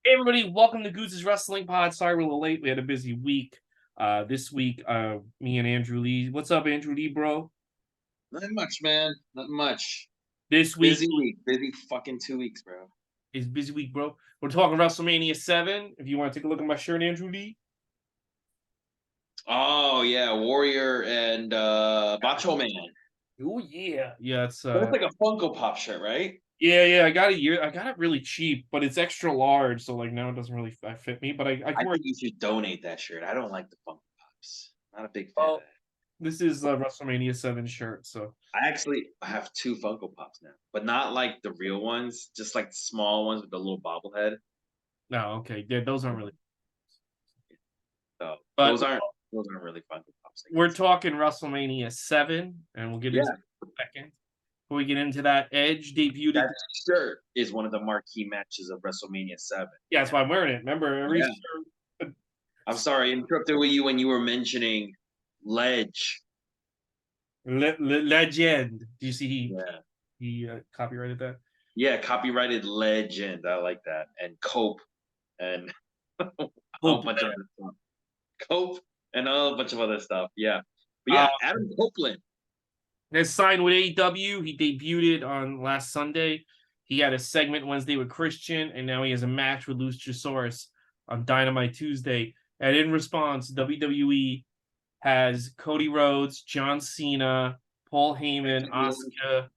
Hey everybody, welcome to Goose's Wrestling Pod. Sorry we're a little late. We had a busy week. This week, me and Andrew Lee. What's up, Andrew Lee, bro? Not much, man. Not much. This week Busy week. Busy fucking 2 weeks, bro. is busy week, bro. We're talking WrestleMania 7. If you want to take a look at my shirt, Andrew Lee. Oh yeah, Warrior and Macho Man. Oh yeah. Yeah, it's But it's like a Funko Pop shirt, right? yeah. I got it really cheap, but it's extra large, so like now it doesn't really fit me. But I I can wear think you should donate that shirt. I don't like the Funko Pops. Not a big fan of well, that. this is a WrestleMania 7 shirt, so I actually have two Funko Pops now, but not like the real ones, just like the small ones with the little bobblehead. no, okay. Yeah, those aren't Yeah. really So but those aren't really Funko Pops, I we're guess. talking WrestleMania 7, and we'll get into Yeah, it in a second. Before we get into that, Edge debuted at that the shirt is one of the marquee matches of WrestleMania 7. yeah, that's why I'm wearing it. Remember, every Yeah. shirt I'm sorry, I interrupted with you when you were mentioning Ledge. legend. Do you see Yeah. he copyrighted that? Yeah, copyrighted Legend. I like that. And Cope and a whole Hope. bunch of other stuff. Cope and a whole bunch of other stuff. Yeah. But Uh, yeah, Adam Copeland. has signed with AEW. He debuted on last Sunday. He had a segment Wednesday with Christian, and now he has a match with Luchasaurus on Dynamite Tuesday. And in response, WWE has Cody Rhodes, John Cena, Paul Heyman, Asuka,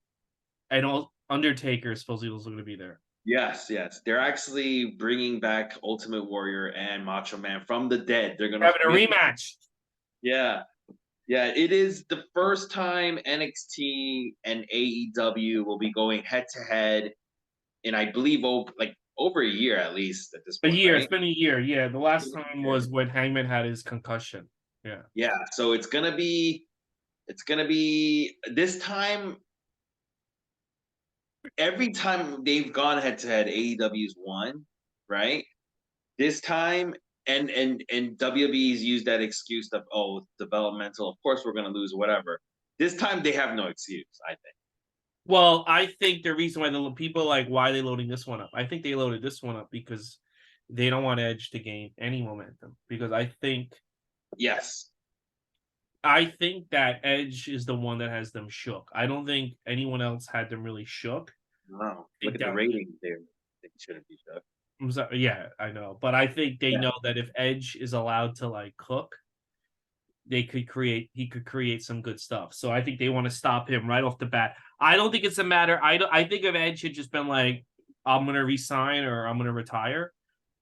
and Undertaker is supposedly also going to be there. Yes, yes. They're actually bringing back Ultimate Warrior and Macho Man from the dead. They're gonna Having a rematch. yeah. Yeah, it is the first time NXT and AEW will be going head to head in I believe over a year at least at this A point, year. It's right? been a year. Yeah, the last time was when Hangman had his concussion. Yeah. Yeah, so it's gonna be this time. Every time they've gone head to head, AEW's won, right? This time, and WWE's used that excuse of developmental. Of course, we're gonna lose, whatever. This time they have no excuse. I think. Well, I think the reason why the people like why are they loading this one up. I think they loaded this one up because they don't want Edge to gain any momentum. Because Yes. I think that Edge is the one that has them shook. I don't think anyone else had them really shook. Wow. I Look think at the that ratings there. They shouldn't be shook. yeah, I know, but I think they Yeah. know that if Edge is allowed to like cook, he could create some good stuff. So I think they want to stop him right off the bat. I don't think it's a matter. I think if Edge had just been like, I'm gonna resign or I'm gonna retire,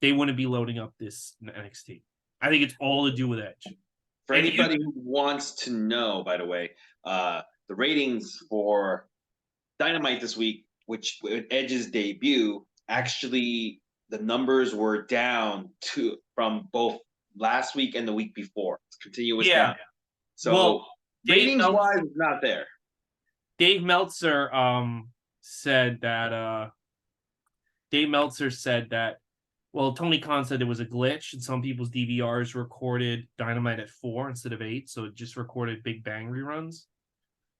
they wouldn't be loading up this NXT. I think it's all to do with Edge. For And you anybody who wants to know, by the way, the ratings for Dynamite this week, which with Edge's debut, actually the numbers were down from both last week and the week before. It's continuous yeah. down. Well, So Dave ratings Meltzer, wise, it's not there. Dave Meltzer said that Dave Meltzer said that well, Tony Khan said there was a glitch and some people's DVRs recorded Dynamite at 4 instead of 8, so it just recorded Big Bang reruns.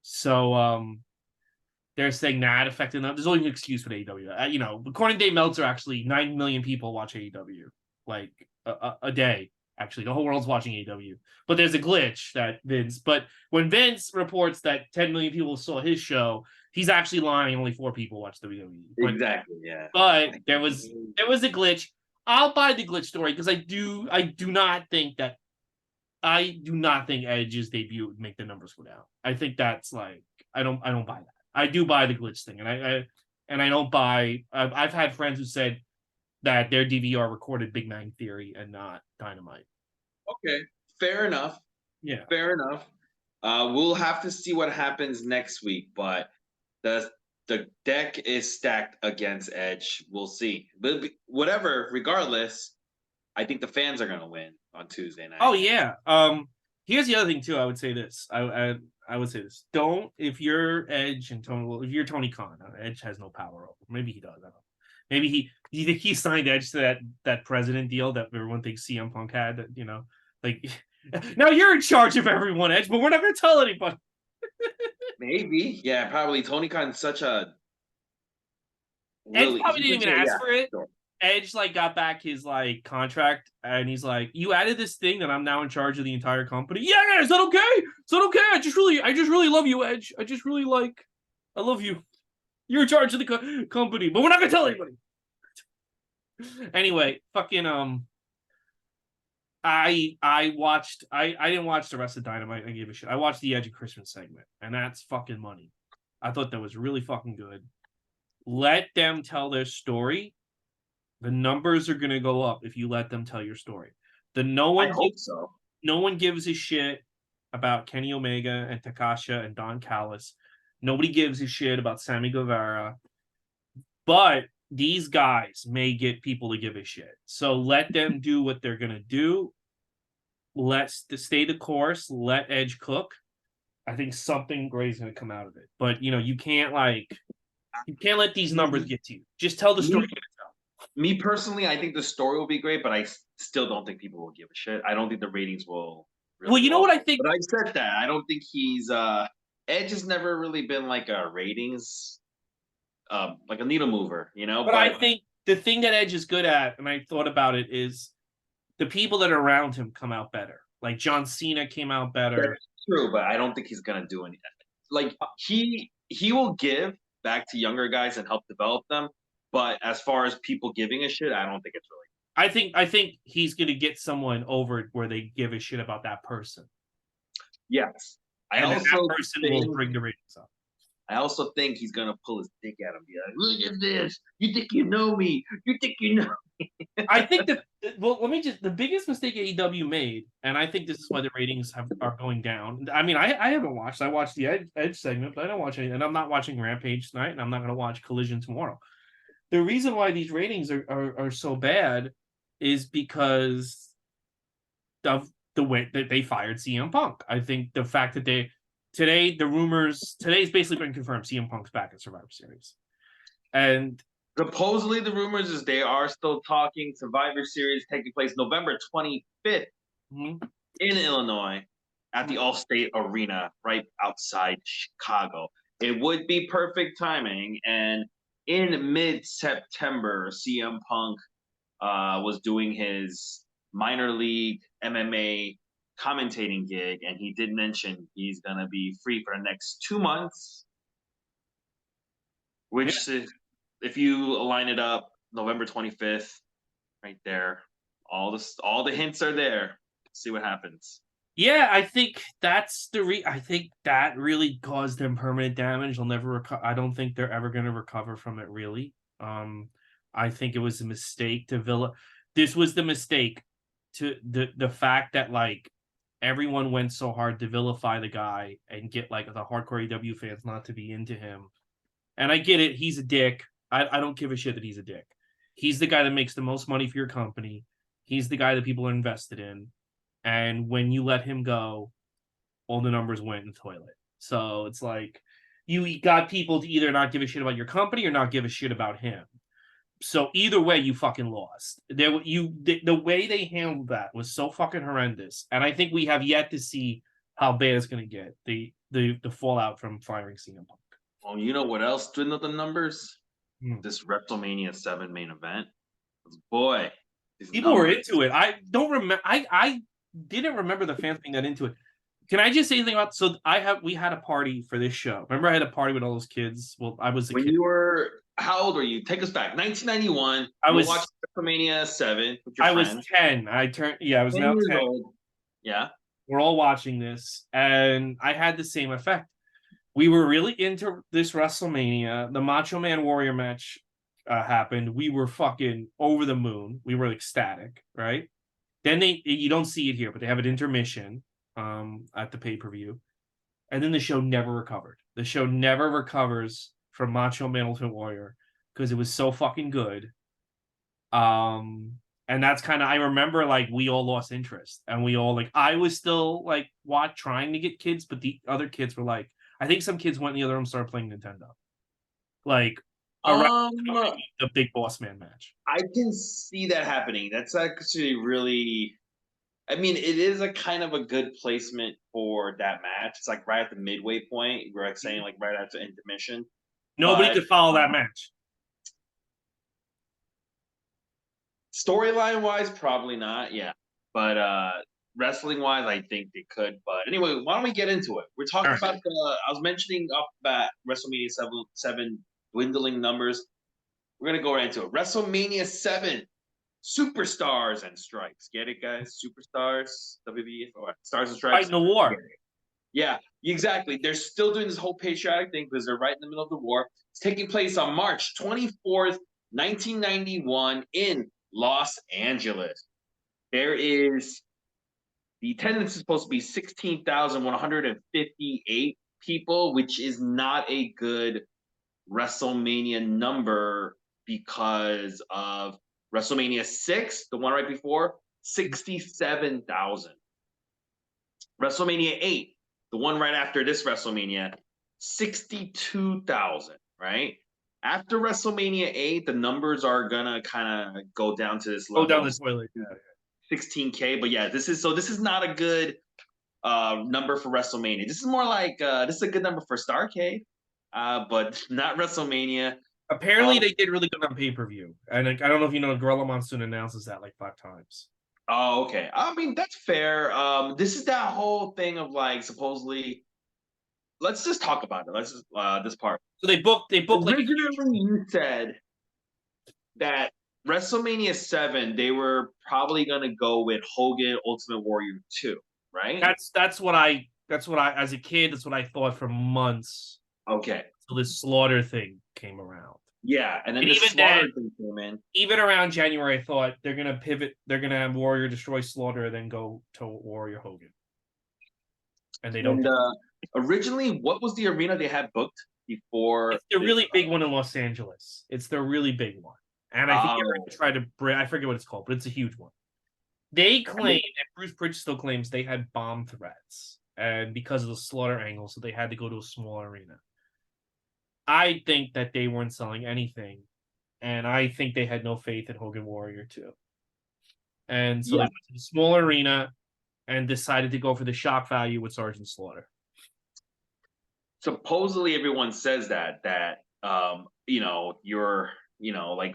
So they're saying that affected them. There's only an excuse for AEW. According to Dave Meltzer, actually 9 million people watch AEW like a day. Actually, the whole world's watching AEW. But there's a glitch that Vince. But when Vince reports that 10 million people saw his show, he's actually lying. Only 4 people watch WWE. Exactly. Yeah. But there was a glitch. I'll buy the glitch story because I do not think Edge's debut would make the numbers go down. I think that's like I don't buy that. I do buy the glitch thing, and I don't buy. I've had friends who said that their DVR recorded Big Bang Theory and not Dynamite. Okay. Fair enough. Yeah, Fair enough. We'll have to see what happens next week, but the the deck is stacked against Edge. We'll see. But whatever, regardless, I think the fans are gonna win on Tuesday oh night. yeah. Here's the other thing too. I would say this. I would say this. Don't if you're Edge and Tony. Well, if you're Tony Khan, Edge has no power over. Maybe he does. I don't know. Maybe he. Do you think he signed Edge to that president deal that everyone thinks CM Punk had? Like now you're in charge of everyone, Edge, but we're not going to tell anybody. Maybe, yeah, probably. Tony Khan's such a Edge really probably he's didn't such even a ask yeah, for it. sure. Edge like got back his like contract, and he's like, "You added this thing that I'm now in charge of the entire company." Yeah, is that okay? Is that okay? I just really love you, Edge. I love you. You're in charge of the company, but we're not gonna tell anybody. Anyway, fucking I didn't watch the rest of Dynamite. I gave a shit. I watched the Edge of Christmas segment, and that's fucking money. I thought that was really fucking good. Let them tell their story. The numbers are gonna go up if you let them tell your story. I hope so. No one gives a shit about Kenny Omega and Takasha and Don Callis. Nobody gives a shit about Sammy Guevara. But these guys may get people to give a shit. So let them do what they're gonna do. Let's stay the course. Let Edge cook. I think something great is gonna come out of it. But you can't let these numbers get to you. Just tell the story. Me personally, I think the story will be great, but I still don't think people will give a shit. I don't think the ratings will. Really well, you know what I think. But I said that I don't think he's. Edge has never really been like a ratings, like a needle mover, But I think the thing that Edge is good at, and I thought about it, is the people that are around him come out better. Like John Cena came out better. That's true, but I don't think he's gonna do anything. Like he will give back to younger guys and help develop them. But as far as people giving a shit, I don't think it's really. I think he's gonna get someone over where they give a shit about that person. Yes, and that person will bring the ratings up. I also think he's gonna pull his dick at him, be like, "Look at this! You think you know me? You think you know me?" I think that. Well, the biggest mistake AEW made, and I think this is why the ratings are going down. I mean, I haven't watched. I watched the Edge segment, but I don't watch anything. And I'm not watching Rampage tonight, and I'm not going to watch Collision tomorrow. The reason why these ratings are so bad is because of the way that they fired CM Punk. I think the fact that today's basically been confirmed CM Punk's back at Survivor Series. And supposedly the rumors is they are still talking Survivor Series taking place November 25th in Illinois at the Allstate Arena right outside Chicago. It would be perfect timing, and in mid-September, CM Punk was doing his minor league MMA commentating gig, and he did mention he's going to be free for the next 2 months, which if you line it up, November 25th, right there, all the hints are there. See what happens. Yeah, I think that's I think that really caused them permanent damage. They'll never recover. I don't think they're ever going to recover from it, really. I think it was a mistake to This was the mistake to the fact that like everyone went so hard to vilify the guy and get like the hardcore AEW fans not to be into him. And I get it. He's a dick. I don't give a shit that he's a dick. He's the guy that makes the most money for your company. He's the guy that people are invested in. And when you let him go, all the numbers went in the toilet. So it's like you got people to either not give a shit about your company or not give a shit about him. So either way, you fucking lost. The way they handled that was so fucking horrendous. And I think we have yet to see how bad it's going to get. The fallout from firing CM Punk. Well, you know what else didn't know the numbers? This WrestleMania 7 main event. Boy, people were into it. I don't remember. I didn't remember the fans being that into it. Can I just say anything about? So we had a party for this show. Remember, I had a party with all those kids. Well, I was a kid. You were how old were you? Take us back. 1991. I was watching WrestleMania 7 with your friends. Was 10. I was 10 now 10. Old. Yeah. We're all watching this, and I had the same effect. We were really into this WrestleMania. The Macho Man Warrior match happened. We were fucking over the moon. We were ecstatic, right? Then you don't see it here, but they have an intermission at the pay-per-view. And then the show never recovered. The show never recovers from Macho Man Ultimate Warrior because it was so fucking good. And that's kind of, I remember like we all lost interest, and we all like, I was still like trying to get kids, but the other kids were like, I think some kids went in the other room and started playing Nintendo. Like the Big Boss Man match. I can see that happening. That's actually really, I mean, it is a kind of a good placement for that match. It's like right at the midway point. We're like saying like right after intermission. Nobody could follow that match. Storyline wise, probably not. Yeah, but wrestling wise, I think they could. But anyway, why don't we get into it? We're talking about the. I was mentioning off the bat WrestleMania seven dwindling numbers. We're gonna go right into it. WrestleMania 7, superstars and stripes. Get it, guys? Superstars, WWF, or Stars and Stripes. Fighting the war. Yeah, exactly. They're still doing this whole patriotic thing because they're right in the middle of the war. It's taking place on March 24th, 1991 in Los Angeles. There is the attendance is supposed to be 16,158 people, which is not a good WrestleMania number because of WrestleMania 6, the one right before, 67,000. WrestleMania 8, the one right after this WrestleMania, 62,000, right? After WrestleMania 8, the numbers are gonna kind of go down to this level. Go down the toilet. Yeah. 16K, but yeah, this is not a good number for WrestleMania. This is more like this is a good number for Starrcade, but not WrestleMania. Apparently, they did really good on pay-per-view, and I don't know if you know, Gorilla Monsoon announces that like 5 times. Oh, okay. I mean, that's fair. This is that whole thing of like supposedly. Let's just talk about it. Let's just this part. So they booked Originally, you said that WrestleMania 7, they were probably gonna go with Hogan Ultimate Warrior 2, right? That's what I as a kid, that's what I thought for months. Okay. So this Slaughter thing came around. Yeah, and then And the even Slaughter then, thing came in. Even around January, I thought they're gonna pivot. They're gonna have Warrior destroy Slaughter, then go to Warrior Hogan. And they don't. And originally, what was the arena they had booked before? It's the really big one in Los Angeles. It's the really big one, and I think they're gonna try to bring. I forget what it's called, but it's a huge one. They claim, and Bruce Bridges still claims, they had bomb threats, and because of the Slaughter angle, so they had to go to a small arena. I think that they weren't selling anything, and I think they had no faith in Hogan Warrior 2. And so they went to the small arena and decided to go for the shock value with Sergeant Slaughter. Supposedly, everyone says that like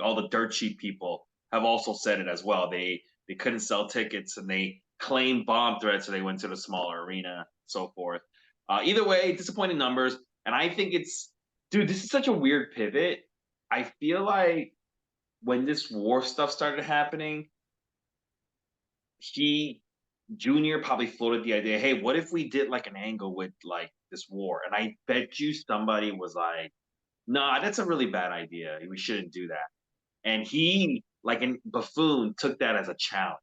all the dirt sheet people have also said it as well. They couldn't sell tickets and they claimed bomb threats, so they went to the smaller arena, so forth. Either way, disappointing numbers, and I think dude, this is such a weird pivot. I feel like when this war stuff started happening, he Junior probably floated the idea, hey, what if we did like an angle with like this war? And I bet you somebody was like, nah, that's a really bad idea. We shouldn't do that. And he, like a buffoon, took that as a challenge.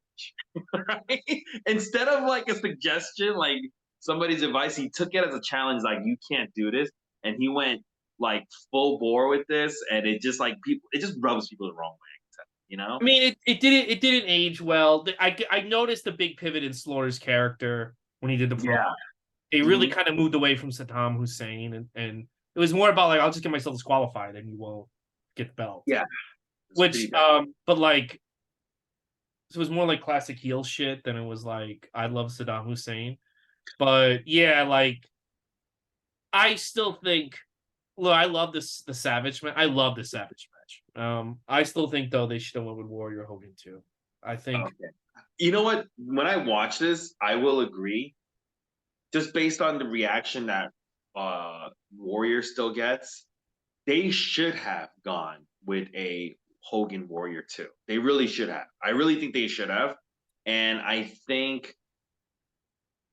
Right? Instead of like a suggestion, like somebody's advice, he took it as a challenge, like, you can't do this. And he went like full bore with this, and it just like it just rubs people the wrong way. You know? I mean, it didn't age well. I noticed the big pivot in Slaughter's character when he did the promo. They really kind of moved away from Saddam Hussein, and it was more about like, I'll just get myself disqualified and you won't get the belt. Yeah. Which but like, it was more like classic heel shit than it was like, I love Saddam Hussein. But yeah, like, I still think, look, I love the Savage match. I love the Savage match. I still think though they should have went with Warrior Hogan too. I think. Okay. You know what? When I watch this, I will agree. Just based on the reaction that Warrior still gets, they should have gone with a Hogan Warrior 2. They really should have. I really think they should have. And I think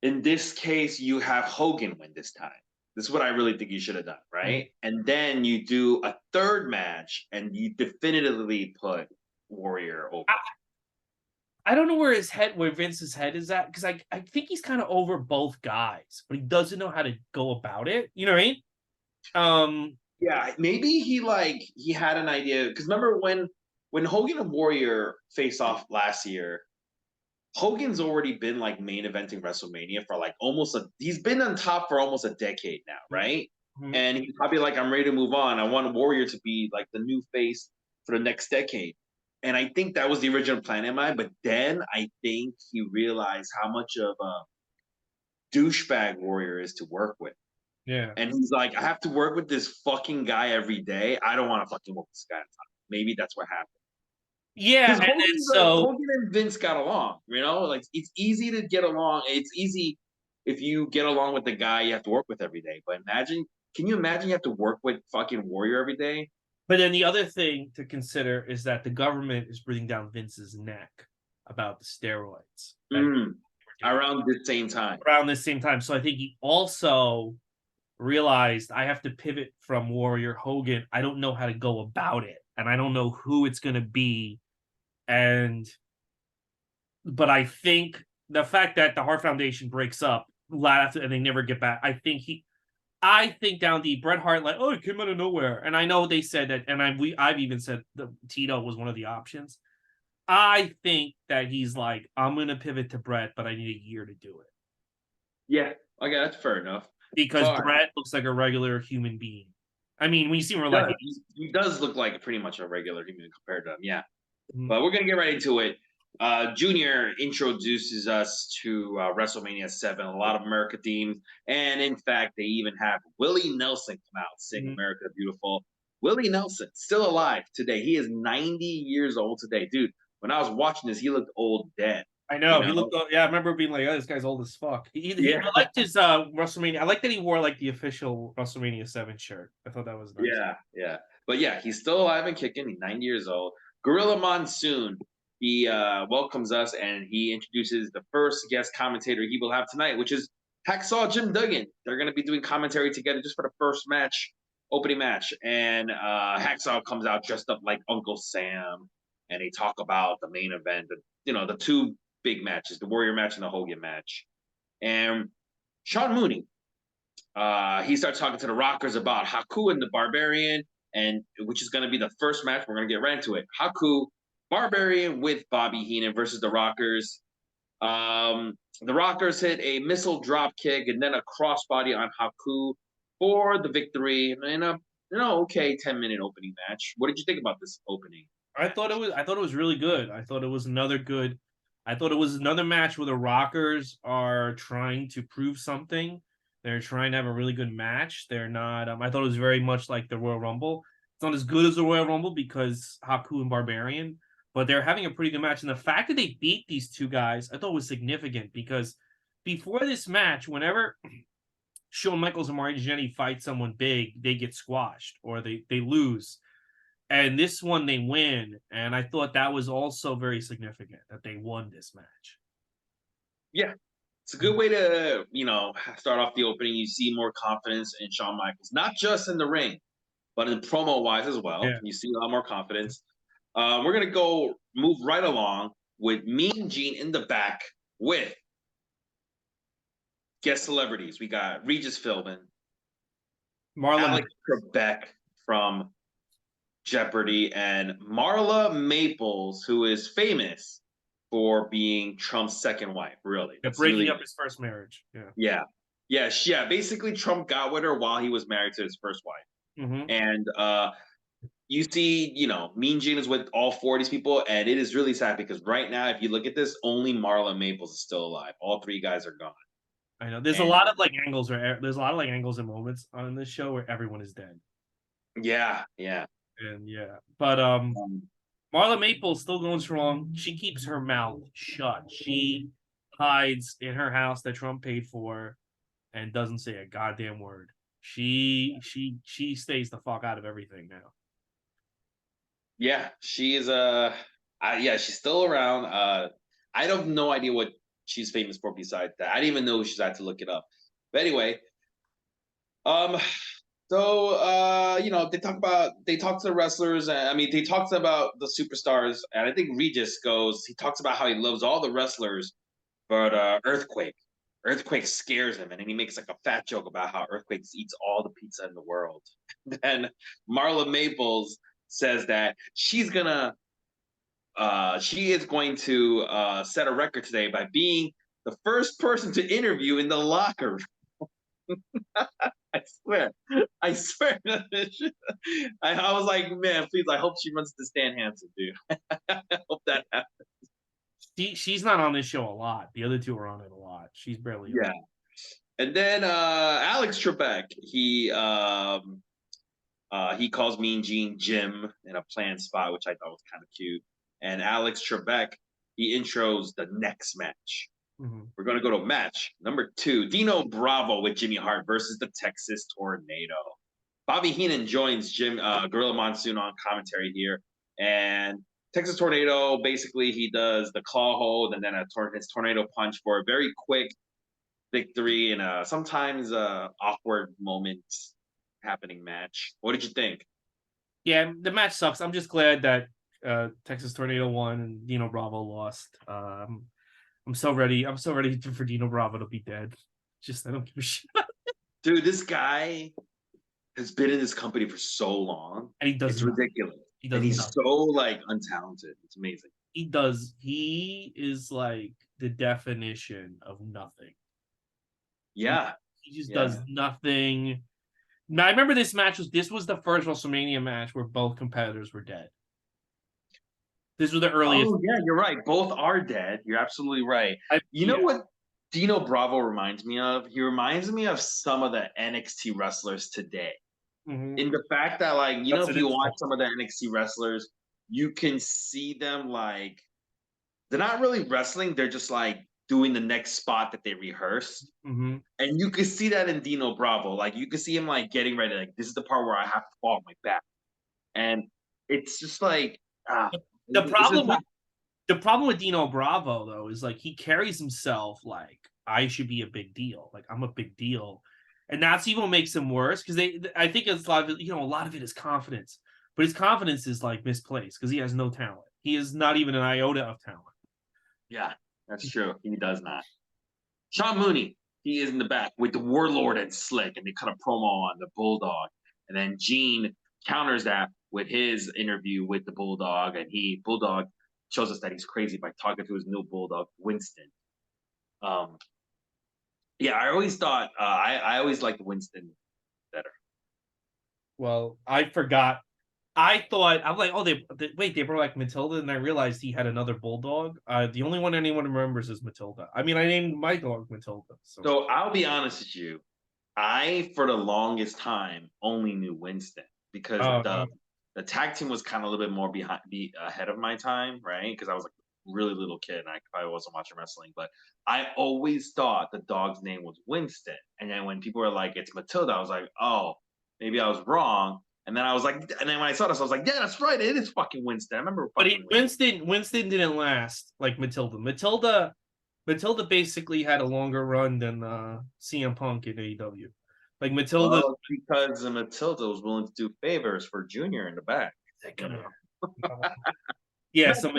in this case, you have Hogan win this time. This is what I really think you should have done, right? And then you do a third match and you definitively put Warrior over. I don't know where Vince's head is at, because I think he's kind of over both guys, but he doesn't know how to go about it. You know what I mean? Yeah, maybe he had an idea, because remember when Hogan and Warrior faced off last year, Hogan's already been like main eventing WrestleMania for like he's been on top for almost a decade now, right? Mm-hmm. And he's probably like, I'm ready to move on. I want Warrior to be like the new face for the next decade. And I think that was the original plan in mind. But then I think he realized how much of a douchebag Warrior is to work with. Yeah. And he's like, I have to work with this fucking guy every day. I don't want to fucking work with this guy on time. Maybe that's what happened. Yeah, Because and then so Hogan and Vince got along, like it's easy to get along. It's easy if you get along with the guy you have to work with every day. But can you imagine you have to work with fucking Warrior every day? but then the other thing to consider is that the government is breathing down Vince's neck about the steroids that Mm, they were doing around the same time. around the same time. So I think he also realized I have to pivot from Warrior Hogan. I don't know how to go about it, and I don't know who it's going to be. And but I think the fact that the Hart Foundation breaks up and they never get back, I think down deep, Bret Hart like, oh, it came out of nowhere, and I know they said that, and I've even said that Tito was one of the options. I think that he's like, I'm gonna pivot to Bret, but I need a year to do it Yeah, okay, that's fair enough. because Fine. Bret looks like a regular human being. I mean, when you see him in real Yeah, life, he does look like pretty much a regular human compared to him. Yeah. Mhm. But we're gonna get right into it. Junior introduces us to WrestleMania 7, a lot of America themes, and in fact, they even have Willie Nelson come out sing Mhm. "America the Beautiful." Willie Nelson still alive today. He is 90 years old today, dude. When I was watching this, he looked old dead. I You know he know? looked. Yeah, I remember being like, "Oh, this guy's old as fuck." Yeah, I liked his WrestleMania. I like that he wore like the official WrestleMania 7 shirt. I thought that was nice. yeah. But yeah, he's still alive and kicking. He's 90 years old. Gorilla Monsoon. He welcomes us and he introduces the first guest commentator he will have tonight, which is Hacksaw Jim Duggan. They're going to be doing commentary together just for the first match, opening match. And Hacksaw comes out dressed up like Uncle Sam, and they talk about the main event, the two big matches, the Warrior match and the Hogan match. And Sean Mooney, he starts talking to the Rockers about Haku and the Barbarian, and which is going to be the first match. We're going to get right into it. Haku, Barbarian with Bobby Heenan versus the Rockers. The Rockers hit a missile drop kick and then a crossbody on Haku for the victory in a okay 10-minute opening match. What did you think about this opening? I thought it was really good. I thought it was another match where the Rockers are trying to prove something. They're trying to have a really good match. They're not. I thought it was very much like the Royal Rumble. It's not as good as the Royal Rumble because Haku and Barbarian, but they're having a pretty good match. And the fact that they beat these two guys, I thought was significant because before this match, whenever Shawn Michaels and Marty Jannetty fight someone big, they get squashed or they lose. And this one they win, and I thought that was also very significant that they won this match. Yeah, it's a good way to start off the opening. You see more confidence in Shawn Michaels, not just in the ring, but in promo wise as well. Yeah. You see a lot more confidence. We're gonna move right along with Mean Gene in the back with guest celebrities. We got Regis Philbin, Marlon, Alex Trebek from Jeopardy, and Marla Maples, who is famous for being Trump's second wife. Really, that's breaking really up his first marriage. Yeah. yeah. Basically, Trump got with her while he was married to his first wife, Mm-hmm. and you see, Mean Gene is with all four of these people, and it is really sad because right now, if you look at this, only Marla Maples is still alive. All three guys are gone. I know. There's a And lot of like angles and moments on this show where everyone is dead. yeah. And yeah. But Um, Marla Maple's still going strong. She keeps her mouth shut. She hides in her house that Trump paid for and doesn't say a goddamn word. She stays the fuck out of everything now. yeah, she is yeah, she's still around. I have no idea what she's famous for besides that. I didn't even know she's had to look it up. But anyway, um, so they talk to the wrestlers. I mean, they talk about the superstars, and I think Regis he talks about how he loves all the wrestlers, but Earthquake scares him, and then he makes like a fat joke about how Earthquake eats all the pizza in the world. Then Marla Maples says that she is going to set a record today by being the first person to interview in the locker room. I swear. I swear. I was like, man, please, I hope she runs to Stan Hansen, dude. I hope that happens. She's not on this show a lot. The other two are on it a lot. She's barely on. Yeah. And then Alex Trebek, he calls Mean Gene Jim in a planned spot, which I thought was kind of cute. and Alex Trebek, he intros the next match. Mm-hmm. We're going to go to match number 2. Dino Bravo with Jimmy Hart versus the Texas Tornado. Bobby Heenan joins Gorilla Monsoon on commentary here. And Texas Tornado, basically, he does the claw hold and then his tornado punch for a very quick victory and sometimes awkward moments happening match. What did you think? Yeah, the match sucks. I'm just glad that Texas Tornado won and Dino Bravo lost. I'm so ready. I'm so ready for Dino Bravo to be dead. Just I don't give a shit. Dude, this guy has been in this company for so long. And he does It's nothing. ridiculous. He does And he's nothing. so like untalented. It's amazing. He does. He is like the definition of nothing. Yeah. He just does nothing. Now, I remember this was the first WrestleMania match where both competitors were dead. This was the earliest. Oh yeah, you're right. Both are dead. You're absolutely right. You know what Dino Bravo reminds me of? He reminds me of some of the NXT wrestlers today. Mm-hmm. In the fact that, like, That's if you watch some of the NXT wrestlers, you can see them like they're not really wrestling, they're just like doing the next spot that they rehearsed. Mm-hmm. And you can see that in Dino Bravo. Like you can see him like getting ready, like this is the part where I have to fall on my back. And it's just like the problem with Dino Bravo though is like he carries himself like I should be a big deal. Like I'm a big deal. And that's even what makes him worse because I think it's a lot of it, a lot of it is confidence. But his confidence is like misplaced because he has no talent. He is not even an iota of talent. Yeah, that's true. He does not. Sean Mooney, he is in the back with the Warlord and Slick, and they cut a promo on the Bulldog. And then Gene counters that with his interview with the Bulldog, and Bulldog shows us that he's crazy by talking to his new Bulldog, Winston. Yeah, I always thought I always liked Winston better. Well, I forgot. I thought I'm like, oh, they brought like Matilda, and I realized he had another bulldog. The only one anyone remembers is Matilda. I mean, I named my dog Matilda. So I'll be honest with you, I for the longest time only knew Winston because the tag team was kind of a little bit more ahead of my time, right? Because I was like a really little kid and I probably wasn't watching wrestling, but I always thought the dog's name was Winston. And then when people were like, it's Matilda, I was like, oh, maybe I was wrong. And then I was like, and then when I saw this, I was like, yeah, that's right. It is fucking Winston. I remember fucking Winston didn't last like Matilda. Matilda basically had a longer run than CM Punk in AEW. Like Matilda, because Matilda was willing to do favors for Junior in the back. Yeah, so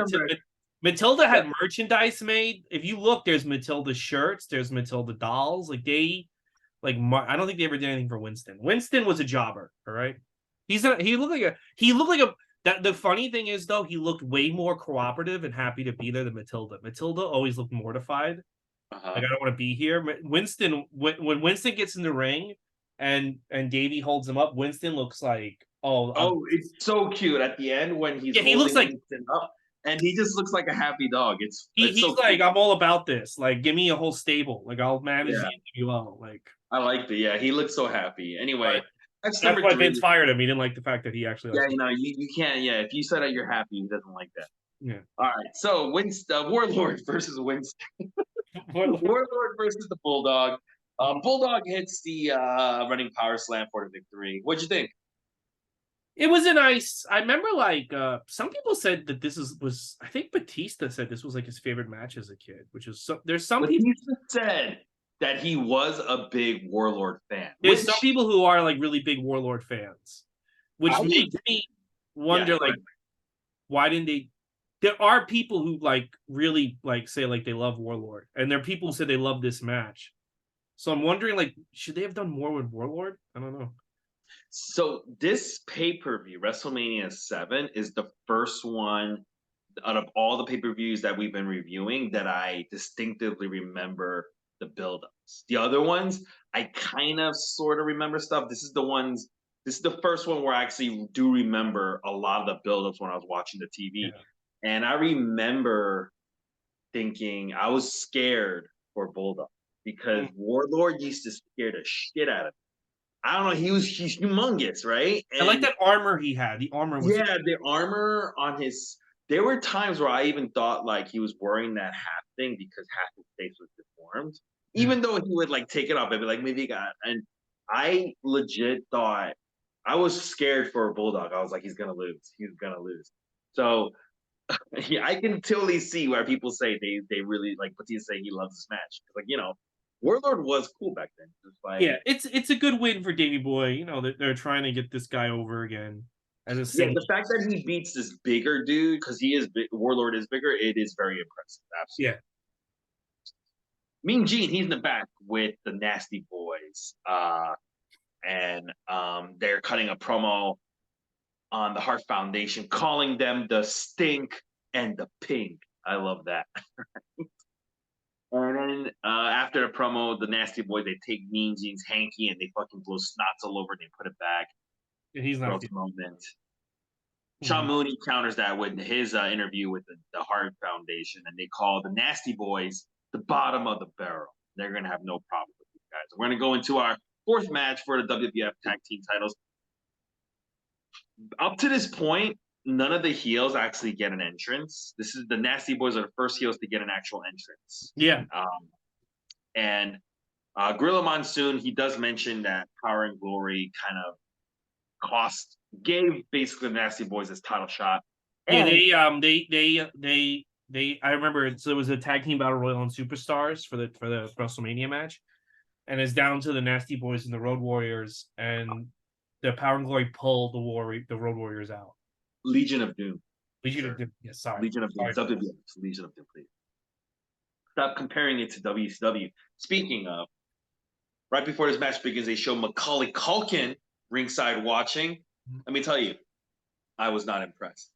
Matilda had merchandise made. If you look, there's Matilda shirts, there's Matilda dolls. Like I don't think they ever did anything for Winston. Winston was a jobber, all right. He looked like a. The funny thing is though, he looked way more cooperative and happy to be there than Matilda. Matilda always looked mortified. Like I don't want to be here. Winston, when Winston gets in the ring, and Davey holds him up, Winston looks like it's so cute at the end when he looks like Winston up, and he just looks like a happy dog. He's so like cute. I'm all about this. Like give me a whole stable. Like I'll manage you well. Like I liked it. Yeah, he looks so happy. Anyway. That's why Vince fired him. He didn't like the fact that he actually. You can't. Yeah, if you said that you're happy, he doesn't like that. Yeah. All right. So Warlord versus Winston. Warlord versus the Bulldog. Bulldog hits the running power slam for the victory. What'd you think? It was a nice. I remember like some people said that this was. I think Batista said this was like his favorite match as a kid, which is there's some Batista people said that he was a big Warlord fan. There's some people who are like really big Warlord fans, which makes me wonder like why didn't they? There are people who like really like say like they love Warlord, and there are people who say they love this match. So I'm wondering like should they have done more with Warlord? I don't know. So this pay-per-view, WrestleMania 7, is the first one out of all the pay-per-views that we've been reviewing that I distinctively remember the build-ups. The other ones, I kind of sort of remember stuff. This is the first one where I actually do remember a lot of the build-ups when I was watching the TV. Yeah. And I remember thinking I was scared for Bulldog because Warlord used to scare the shit out of me. I don't know, he's humongous, right? And I like that armor he had. The armor was the armor on his there were times where I even thought like he was wearing that hat thing because half his face was deformed. Yeah. Even though he would like take it off, I'd be like, maybe he got. And I legit thought I was scared for a Bulldog. I was like, he's gonna lose. He's gonna lose. So yeah, I can totally see where people say they really like Batista saying he loves this match. Like, Warlord was cool back then. Just like, Yeah, it's a good win for Davey Boy. You know, they're trying to get this guy over again as a yeah, single. the fact that he beats this bigger dude because he is Warlord is bigger, it is very impressive. Absolutely. Yeah. Mean Gene, he's in the back with the Nasty Boys, and they're cutting a promo on the Hart Foundation, calling them the Stink and the Pink. I love that. And then after the promo, the Nasty Boys, they take Mean Gene's hanky and they fucking blow snots all over and they put it back. He's not Gross feeling. moment. Sean Mhm. Mooney counters that with his interview with the Hart Foundation, and they call the Nasty Boys the bottom of the barrel. They're going to have no problem with these guys. We're going to go into our fourth match for the WWF Tag Team titles. Up to this point, none of the heels actually get an entrance. This is the Nasty Boys are the first heels to get an actual entrance. Yeah. And Gorilla Monsoon, he does mention that Power and Glory kind of gave basically the Nasty Boys this title shot. Yeah, And they I remember so it was a tag team battle royal on Superstars for the WrestleMania match. And it's down to the Nasty Boys and the Road Warriors, and the Power and Glory pulled the Road Warriors out. Legion of Doom. Legion Sure. of Doom. Yeah, sorry. Legion of Doom. Sorry. WWF. Legion of Doom, please. Stop comparing it to WCW. Speaking of, right before this match begins, they show Macaulay Culkin ringside watching. Let me tell you, I was not impressed.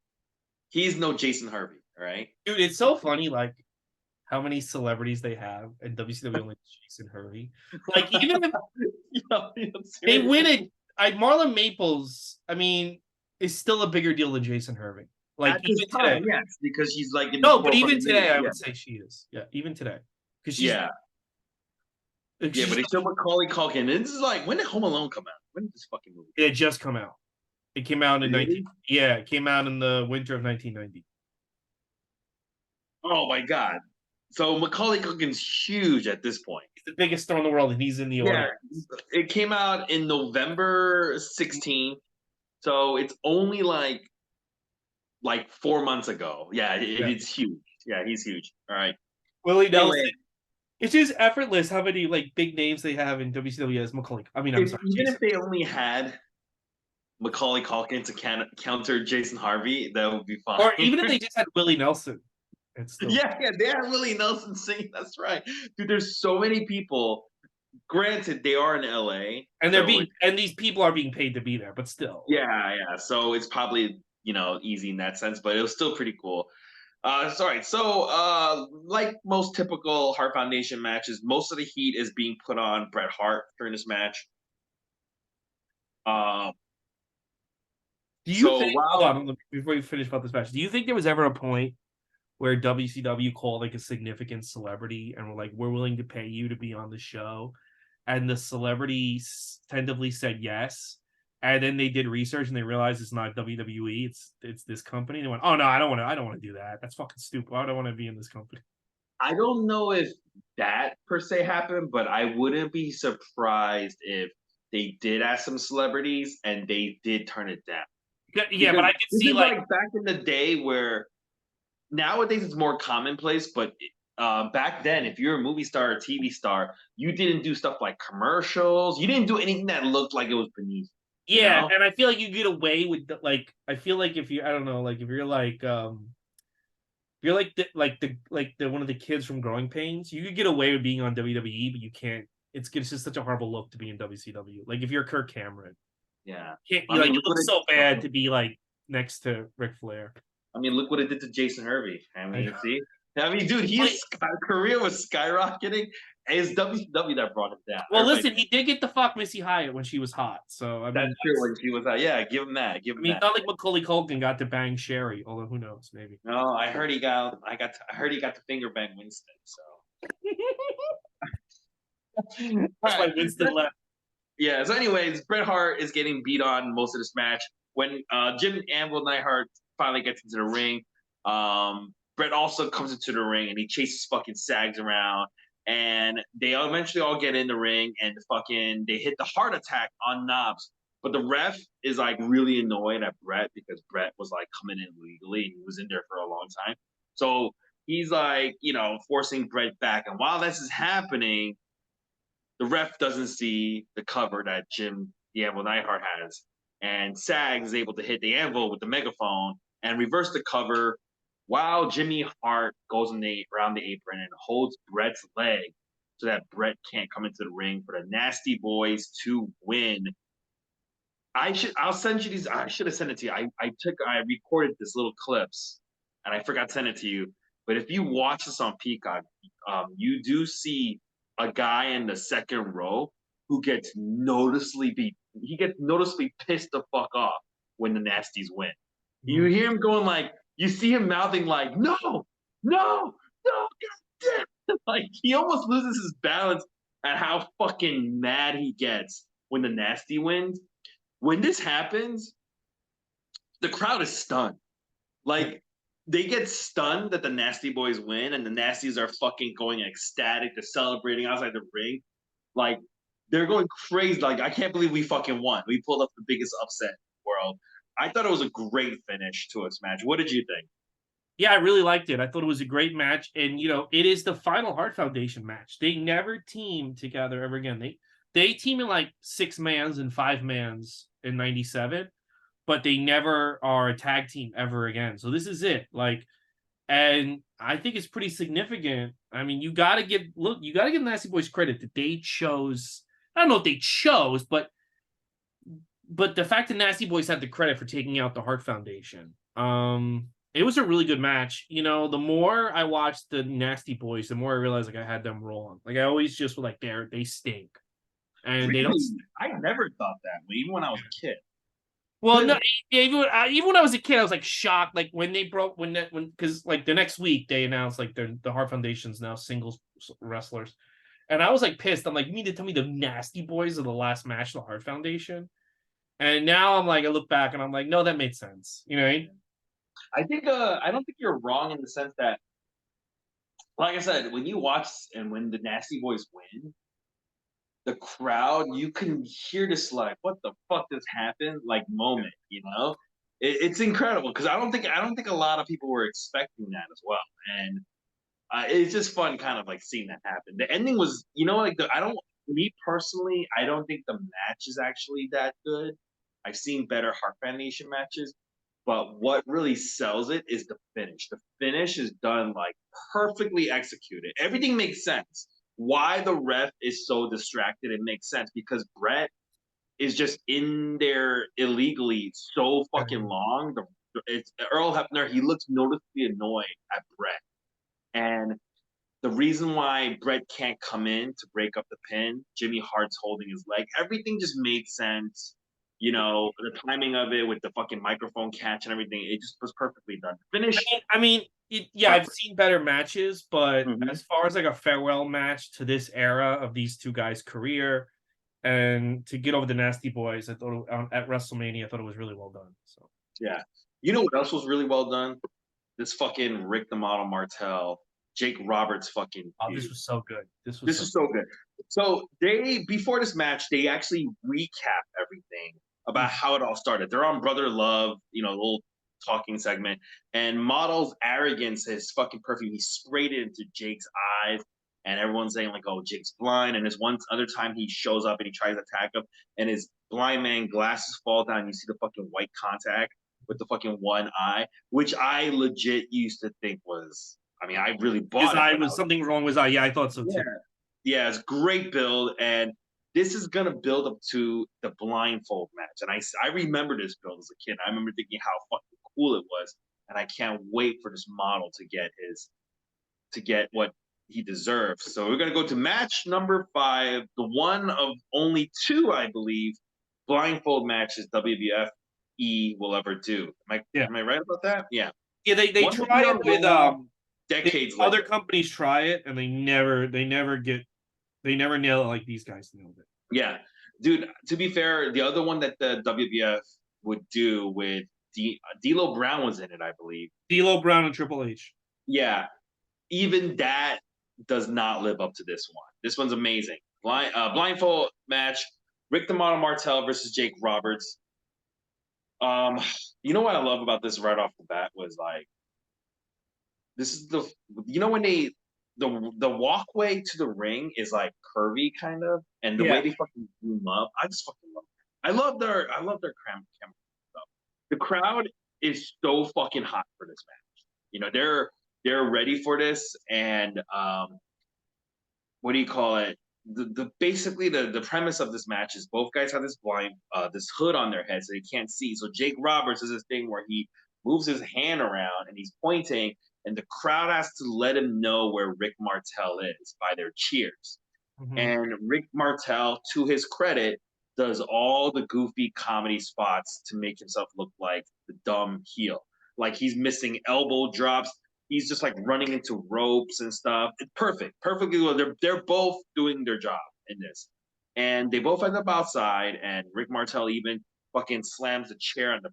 He's no Jason Harvey, all right? Dude, it's so funny, like how many celebrities they have, and WCW only Jason Hervey. Like even if they win it, Marlon Maples, I mean, is still a bigger deal than Jason Hervey. Like at this even time, today, yes, because he's like in the no, but forefront even of today, I yeah. would say she is. Yeah, even today, because she's Yeah, but they show Macaulay Culkin. And this is like, when did Home Alone come out? When did this fucking movie? It had just come out. It came out in Really? 19. Yeah, it came out in the winter of 1990. Oh my god! So Macaulay Culkin's huge at this point. He's the biggest star in the world, and he's in the Yeah, audience. it came out in November 16th, so it's only like 4 months ago. Yeah, Yeah. it's huge. Yeah, he's huge. All right. Willie Nelson. Anyway, It's just effortless how many like big names they have in WCW as Macaulay. I mean, I'm sorry, even Jason. if they only had Macaulay Culkin to counter Jason Harvey, that would be fine. Or even if they just had Willie Nelson, it's still Yeah, they had Willie Nelson singing. That's right, dude. There's so many people. Granted, they are in LA, and so these people are being paid to be there, but still. yeah. So it's probably easy in that sense, but it was still pretty cool. Sorry. So, like most typical Hart Foundation matches, most of the heat is being put on Bret Hart during this match. Do you So think? Hold on, before you finish about this match, do you think there was ever a point where WCW called like a significant celebrity and were like, "We're willing to pay you to be on the show," and the celebrity tentatively said yes, and then they did research and they realized it's not WWE, it's this company. They went, "Oh no, I don't want to do that. That's fucking stupid. I don't want to be in this company." I don't know if that per se happened, but I wouldn't be surprised if they did ask some celebrities and they did turn it down. Yeah, but I could this see is like back in the day where nowadays it's more commonplace, but back then, if you're a movie star or TV star, you didn't do stuff like commercials. You didn't do anything that looked like it was beneath. yeah, and I feel like you get away with like I feel like if you I don't know like if you're like you're like the one of the kids from Growing Pains, you could get away with being on WWE, but you can't. It's just such a horrible look to be in WCW. Like if you're Kirk Cameron, Yeah, can't you like it looks so bad to be like next to Ric Flair. I mean, look what it did to Jason Hervey. I mean, see, I mean, dude, his career was skyrocketing. It's WCW that brought it down. Well, listen, he did get to fuck Missy Hyatt when she was hot, so I mean that's true. When she was out, yeah, give him that. Give him that. It's not like Macaulay Culkin got to bang Sherry, although who knows, maybe. No, I heard he got. I heard he got to finger bang Winston. So that's why Winston left. Yeah. So, anyways, Bret Hart is getting beat on most of this match. When Jim Anvil Neidhart finally gets into the ring, Brett also comes into the ring and he chases fucking Sags around. And they eventually all get in the ring and they hit the heart attack on Knobs. But the ref is like really annoyed at Brett because Brett was like coming in legally and he was in there for a long time. So he's like, forcing Brett back. And while this is happening, the ref doesn't see the cover that Jim the Anvil Neidhart has. And Sags is able to hit the anvil with the megaphone and reverse the cover while Jimmy Hart goes around the apron and holds Brett's leg so that Brett can't come into the ring for the Nasty Boys to win. I'll send you these. I should have sent it to you. I recorded this little clips and I forgot to send it to you. But if you watch this on Peacock, you do see a guy in the second row who gets noticeably pissed the fuck off when the Nasties win. You hear him going like, you see him mouthing like, no, no, no, God. Like he almost loses his balance at how fucking mad he gets when the Nasty wins. When this happens, the crowd is stunned. Like they get stunned that the Nasty Boys win, and the Nasties are fucking going ecstatic. They're celebrating outside the ring. Like they're going crazy. Like I can't believe we fucking won. We pulled up the biggest upset in the world. I thought it was a great finish to this match. What did you think? Yeah, I really liked it. I thought it was a great match, and it is the final Hart Foundation match. They never team together ever again. They team in like 6-mans and 5-mans in '97, but they never are a tag team ever again. So this is it. And I think it's pretty significant. I mean, you got to give Nasty Boys credit that they chose. I don't know if they chose, but the fact that Nasty Boys had the credit for taking out the Hart Foundation. It was a really good match. The more I watched the Nasty Boys, the more I realized like I had them wrong. Like I always just was like, they stink, and really? they don't. I never thought that, even when I was a kid. Well, no, even when I was a kid, I was like shocked. Like when they broke because like the next week they announced like the Hart Foundation's now singles wrestlers, and I was like pissed. I'm like, you mean to tell me the Nasty Boys are the last match of the Hart Foundation? And now I'm like, I look back and I'm like, no, that made sense. You know what I mean? I think I don't think you're wrong in the sense that, like I said, when you watch and when the Nasty Boys win, the crowd, you can hear this like, what the fuck just happened? Like moment, it's incredible because I don't think a lot of people were expecting that as well, and it's just fun, kind of like seeing that happen. The ending was, me personally, I don't think the match is actually that good. I've seen better Hart Foundation matches, but what really sells it is the finish. The finish is done like perfectly executed. Everything makes sense. Why the ref is so distracted, it makes sense because Brett is just in there illegally so fucking long. It's Earl Hebner. He looks noticeably annoyed at Brett, and the reason why Brett can't come in to break up the pin, Jimmy Hart's holding his leg. Everything just made sense. The timing of it with the fucking microphone catch and everything, it just was perfectly done. Finish. I've seen better matches, but Mhm. as far as like a farewell match to this era of these two guys' career and to get over the Nasty Boys, I thought at WrestleMania, I thought it was really well done. So Yeah. You know what else was really well done? This fucking Rick the Model Martel, Jake Roberts fucking feud. this was so good. This is so good. So before this match, they actually recap everything about how it all started. They're on Brother Love, little talking segment, and Model's arrogance is fucking perfect. He sprayed it into Jake's eyes, and everyone's saying like, "Oh, Jake's blind." And this one other time he shows up and he tries to attack him, and his blind man glasses fall down. And you see the fucking white contact with the fucking one eye, which I legit used to think was. I mean, I really bought his it. eye was something wrong with his eye. Yeah, I thought so too. Yeah, it's great build, and this is gonna build up to the blindfold match. And I remember this build as a kid. I remember thinking how fucking cool it was, and I can't wait for this Model to get what he deserves. So we're gonna go to match number 5, the one of only 2, I believe, blindfold matches WWF will ever do. Am I right about that? Yeah. Yeah, they try it with decades other later. companies try it and they never nail it like these guys nailed it. Yeah, dude. To be fair, the other one that the WWF would do with D'Lo Brown was in it, I believe. D'Lo Brown and Triple H. Yeah, even that does not live up to this one. This one's amazing. Blindfold match: Rick the Model Martel versus Jake Roberts. You know what I love about this right off the bat was like, this is when the walkway to the ring is like curvy kind of, and the way they fucking zoom up, I just fucking love it. I love their camera stuff. The crowd is so fucking hot for this match. You know, they're ready for this, and what do you call it? The basically the premise of this match is both guys have this hood on their head so they can't see. So Jake Roberts is this thing where he moves his hand around and he's pointing, and the crowd has to let him know where Rick Martel is by their cheers. Mm-hmm. And Rick Martel, to his credit, does all the goofy comedy spots to make himself look like the dumb heel. Like he's missing elbow drops. He's just like running into ropes and stuff. It's perfectly well. They're both doing their job in this, and they both end up outside. And Rick Martel even fucking slams the chair on the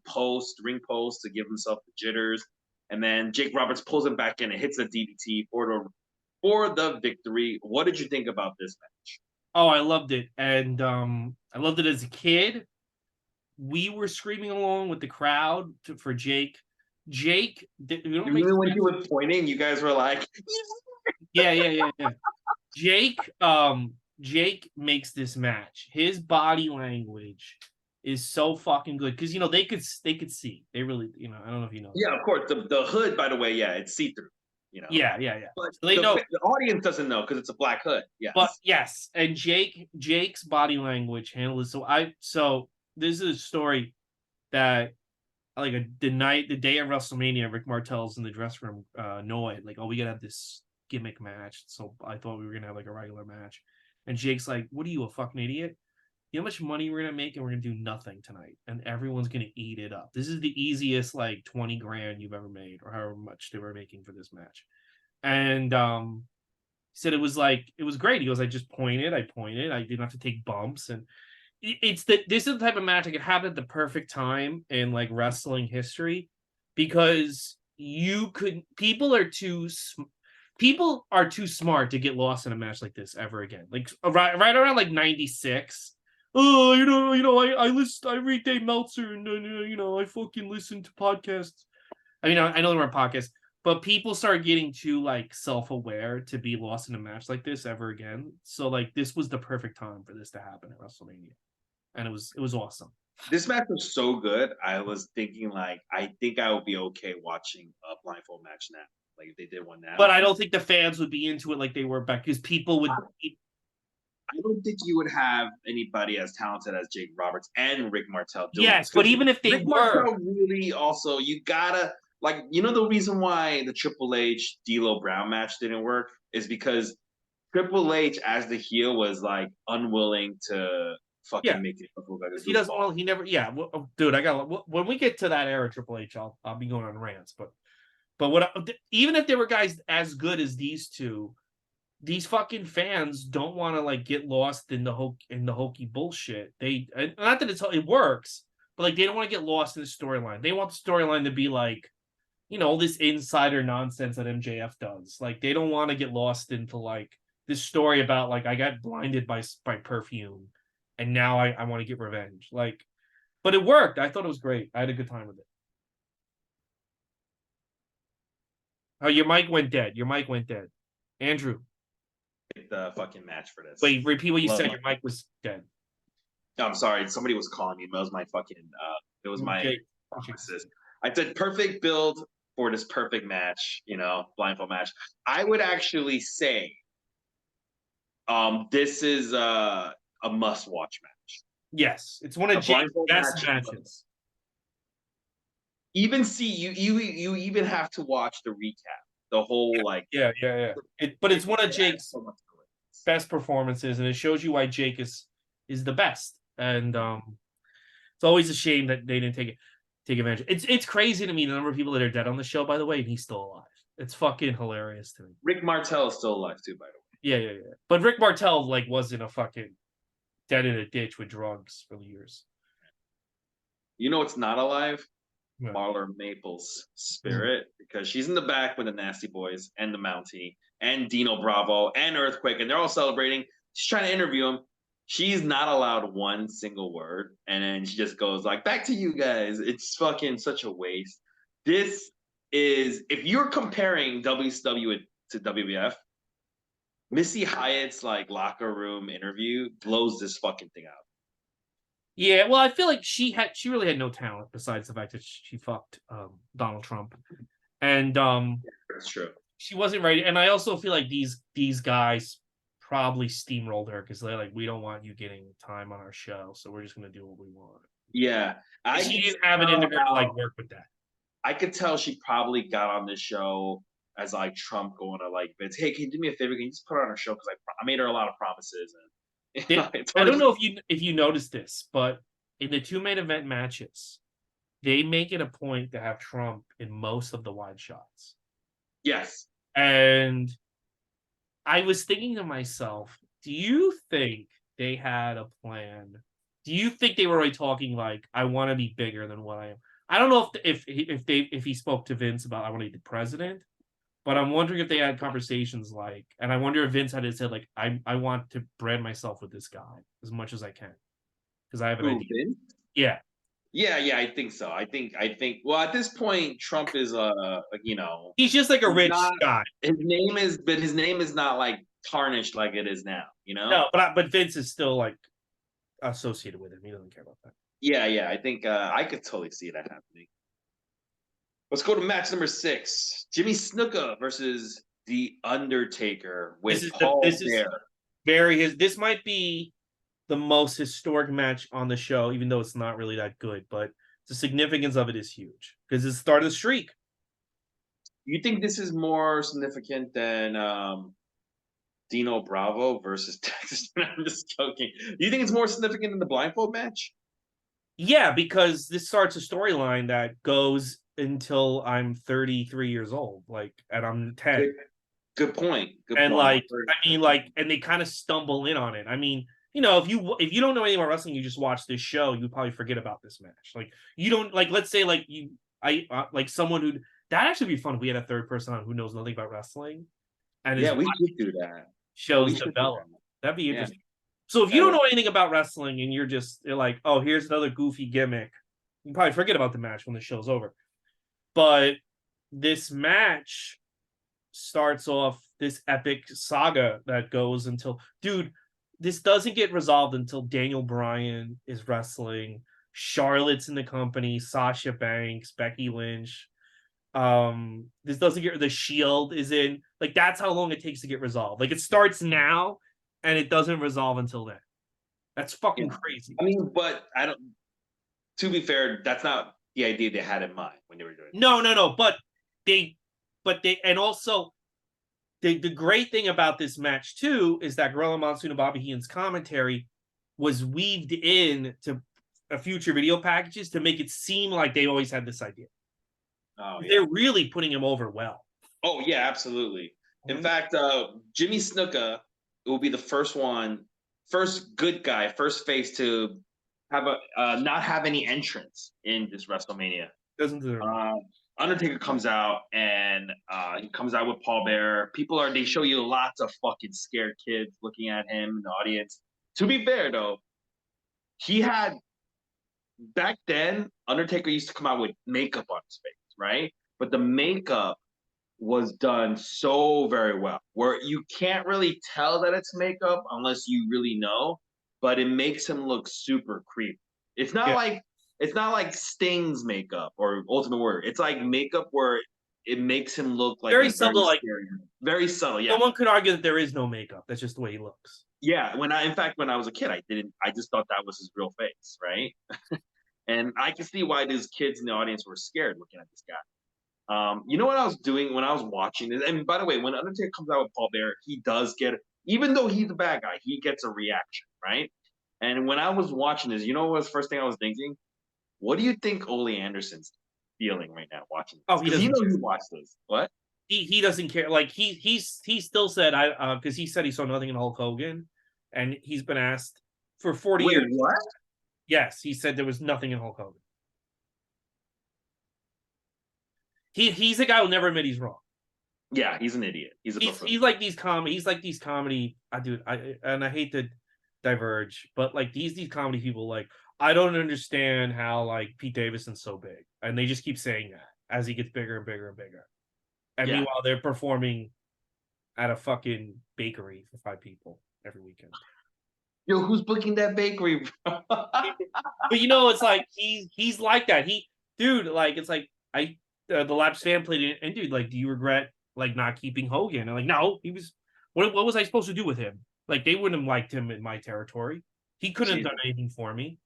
ring post, to give himself the jitters. And then Jake Roberts pulls him back in and hits the DDT for the victory. What did you think about this match? Oh, I loved it, and I loved it as a kid. We were screaming along with the crowd for Jake. Jake, even when he was pointing, you guys were like, yeah. Jake makes this match. His body language is so fucking good because they could see. They really, I don't know if you know. Yeah, of course. The hood, by the way, yeah, it's see through. Yeah. But so they know the audience doesn't know because it's a black hood. Yes. But yes, and Jake's body language handled it. So this is a story that like the day of WrestleMania, Rick Martel's in the dressing room, annoyed, like, oh, we gotta have this gimmick match. So I thought we were gonna have like a regular match. And Jake's like, what are you, a fucking idiot? You know how much money we're gonna make, and we're gonna do nothing tonight, and everyone's gonna eat it up. This is the easiest like 20 grand you've ever made, or however much they were making for this match. And he said it was great. He goes, I pointed, I didn't have to take bumps, and this is the type of match that could happen at the perfect time in like wrestling history, because people are too smart to get lost in a match like this ever again. Like right around like 96. Oh, I read Dave Meltzer, and I fucking listen to podcasts. I mean, I know they were podcasts, but people start getting too like self-aware to be lost in a match like this ever again. So like this was the perfect time for this to happen at WrestleMania. And it was awesome. This match was so good. I was thinking like, I think I would be okay watching a blindfold match now. Like if they did one now. But I don't think the fans would be into it like they were back, because people would. I don't think you would have anybody as talented as Jake Roberts and Rick Martel doing Yes, this. but even if they Rick Martel really also, you gotta like, the reason why the Triple H D'Lo Brown match didn't work is because Triple H as the heel was like unwilling to fucking make it look like a he doesn't. Well, he never. Yeah, dude, when we get to that era, Triple H, I'll be going on rants. But even if there were guys as good as these two, these fucking fans don't want to like get lost in the hokey bullshit. Not that it works, but like they don't want to get lost in the storyline. They want the storyline to be like, this insider nonsense that MJF does. Like they don't want to get lost into like this story about like I got blinded by perfume, and now I want to get revenge. Like, but it worked. I thought it was great. I had a good time with it. Oh, your mic went dead. Andrew. The fucking match for this. Wait, repeat what you said. Your mic was dead. No, I'm sorry. Somebody was calling me. It was my fucking. It was my assist. I said perfect build for this perfect match. Blindfold match. I would actually say, this is a must-watch match. Yes, it's one of Jake's best matches. Even you even have to watch the recap. The whole like yeah. But it's one of Jake's best performances, and it shows you why Jake is the best. And it's always a shame that they didn't take advantage. It's crazy to me the number of people that are dead on the show, by the way, and he's still alive. It's fucking hilarious to me. Rick Martel is still alive too, by the way. Yeah. But Rick Martel like wasn't a fucking dead in a ditch with drugs for years. It's not alive. Marla Maples' spirit because she's in the back with the Nasty Boys and the Mountie and Dino Bravo and Earthquake, and they're all celebrating. She's trying to interview him. She's not allowed one single word, and then she just goes like, "Back to you guys." It's fucking such a waste. This is if you're comparing WCW to WWF, Missy Hyatt's like locker room interview blows this fucking thing out. Yeah, well, I feel like she really had no talent besides the fact that she fucked Donald Trump, and That's true. she wasn't ready. And I also feel like these guys probably steamrolled her because they're like, we don't want you getting time on our show, so we're just gonna do what we want. Yeah, She didn't have it in her to like work with that. I could tell she probably got on this show as like Trump going to like Vince, hey, can you do me a favor? Can you just put her on our show because I made her a lot of promises and I don't know if you noticed this, but in the two main event matches, they make it a point to have Trump in most of the wide shots. Yes. And I was thinking to myself, do you think they had a plan? Do you think they were already talking like, I want to be bigger than what I am? I don't know if he spoke to Vince about I want to be the president, but I'm wondering if they had conversations like, and I wonder if Vince had said like, I want to brand myself with this guy as much as I can because I have an idea. Vince? Yeah. Yeah, I think so. I think. Well, at this point, Trump is he's just like a rich guy. His name is not like tarnished like it is now. No, but Vince is still like associated with him. He doesn't care about that. Yeah. I think I could totally see that happening. Let's go to match number 6: Jimmy Snuka versus the Undertaker with Paul Bear. This might be the most historic match on the show, even though it's not really that good, but the significance of it is huge because it's the start of the streak. You think this is more significant than Dino Bravo versus Texas? I'm just joking. You think it's more significant than the blindfold match? Yeah, because this starts a storyline that goes until I'm 33 years old, and I'm 10. Good point. And they kind of stumble in on it. I mean, if you don't know anything about wrestling, you just watch this show, you probably forget about this match. Like you don't let's say someone who that'd actually be fun if we had a third person on who knows nothing about wrestling. And we could do that. Shows develop. That'd be interesting. So if you don't know anything about wrestling and you're like, oh, here's another goofy gimmick, you probably forget about the match when the show's over. But this match starts off this epic saga that goes until, this doesn't get resolved until Daniel Bryan is wrestling, Charlotte's in the company, Sasha Banks, Becky Lynch. This doesn't get, the Shield is in, that's how long it takes to get resolved. It starts now and it doesn't resolve until then. That's fucking crazy. I mean, but to be fair, that's not the idea they had in mind when they were doing it. No, but and also the great thing about this match too is that Gorilla Monsoon and Bobby Heenan's commentary was weaved in to future video packages to make it seem like they always had this idea. Oh, yeah. They're really putting him over well. Oh yeah, absolutely. In fact, Jimmy Snuka will be the first good guy, first face to have not have any entrance in this WrestleMania. Doesn't deserve Undertaker comes out and he comes out with Paul Bearer. They show you lots of fucking scared kids looking at him in the audience. To be fair though, back then, Undertaker used to come out with makeup on his face, right? But the makeup was done so very well, where you can't really tell that it's makeup unless you really know, but it makes him look super creepy. It's not like Sting's makeup or Ultimate Warrior. It's like makeup where it makes him look like very subtle, very subtle. Yeah, someone could argue that there is no makeup. That's just the way he looks. Yeah, when I was a kid, I just thought that was his real face, right? And I can see why these kids in the audience were scared looking at this guy. You know what I was doing when I was watching this? And by the way, when Undertaker comes out with Paul Bearer, he does get, even though he's a bad guy, he gets a reaction, right? And when I was watching this, you know what was the first thing I was thinking? What do you think Ole Anderson's feeling right now watching this? Oh, he watched this. What? He doesn't care. He still said because he said he saw nothing in Hulk Hogan, and he's been asked for 40 years. What? Yes, he said there was nothing in Hulk Hogan. He's a guy who'll never admit he's wrong. Yeah, he's an idiot. He's a buffoon. He's like these comedy. Dude, I hate to diverge, but like these comedy people, like I don't understand how like Pete Davidson's so big, and they just keep saying that as he gets bigger and bigger and bigger. And Yeah. meanwhile, they're performing at a fucking bakery for 5 people every weekend. Yo, who's booking that bakery, bro? But you know, it's like he's like that. Dude, like it's like the Labs fan played it, and dude, like, do you regret like not keeping Hogan? And like, no, he was. What was I supposed to do with him? Like, they wouldn't have liked him in my territory. He couldn't have done anything for me.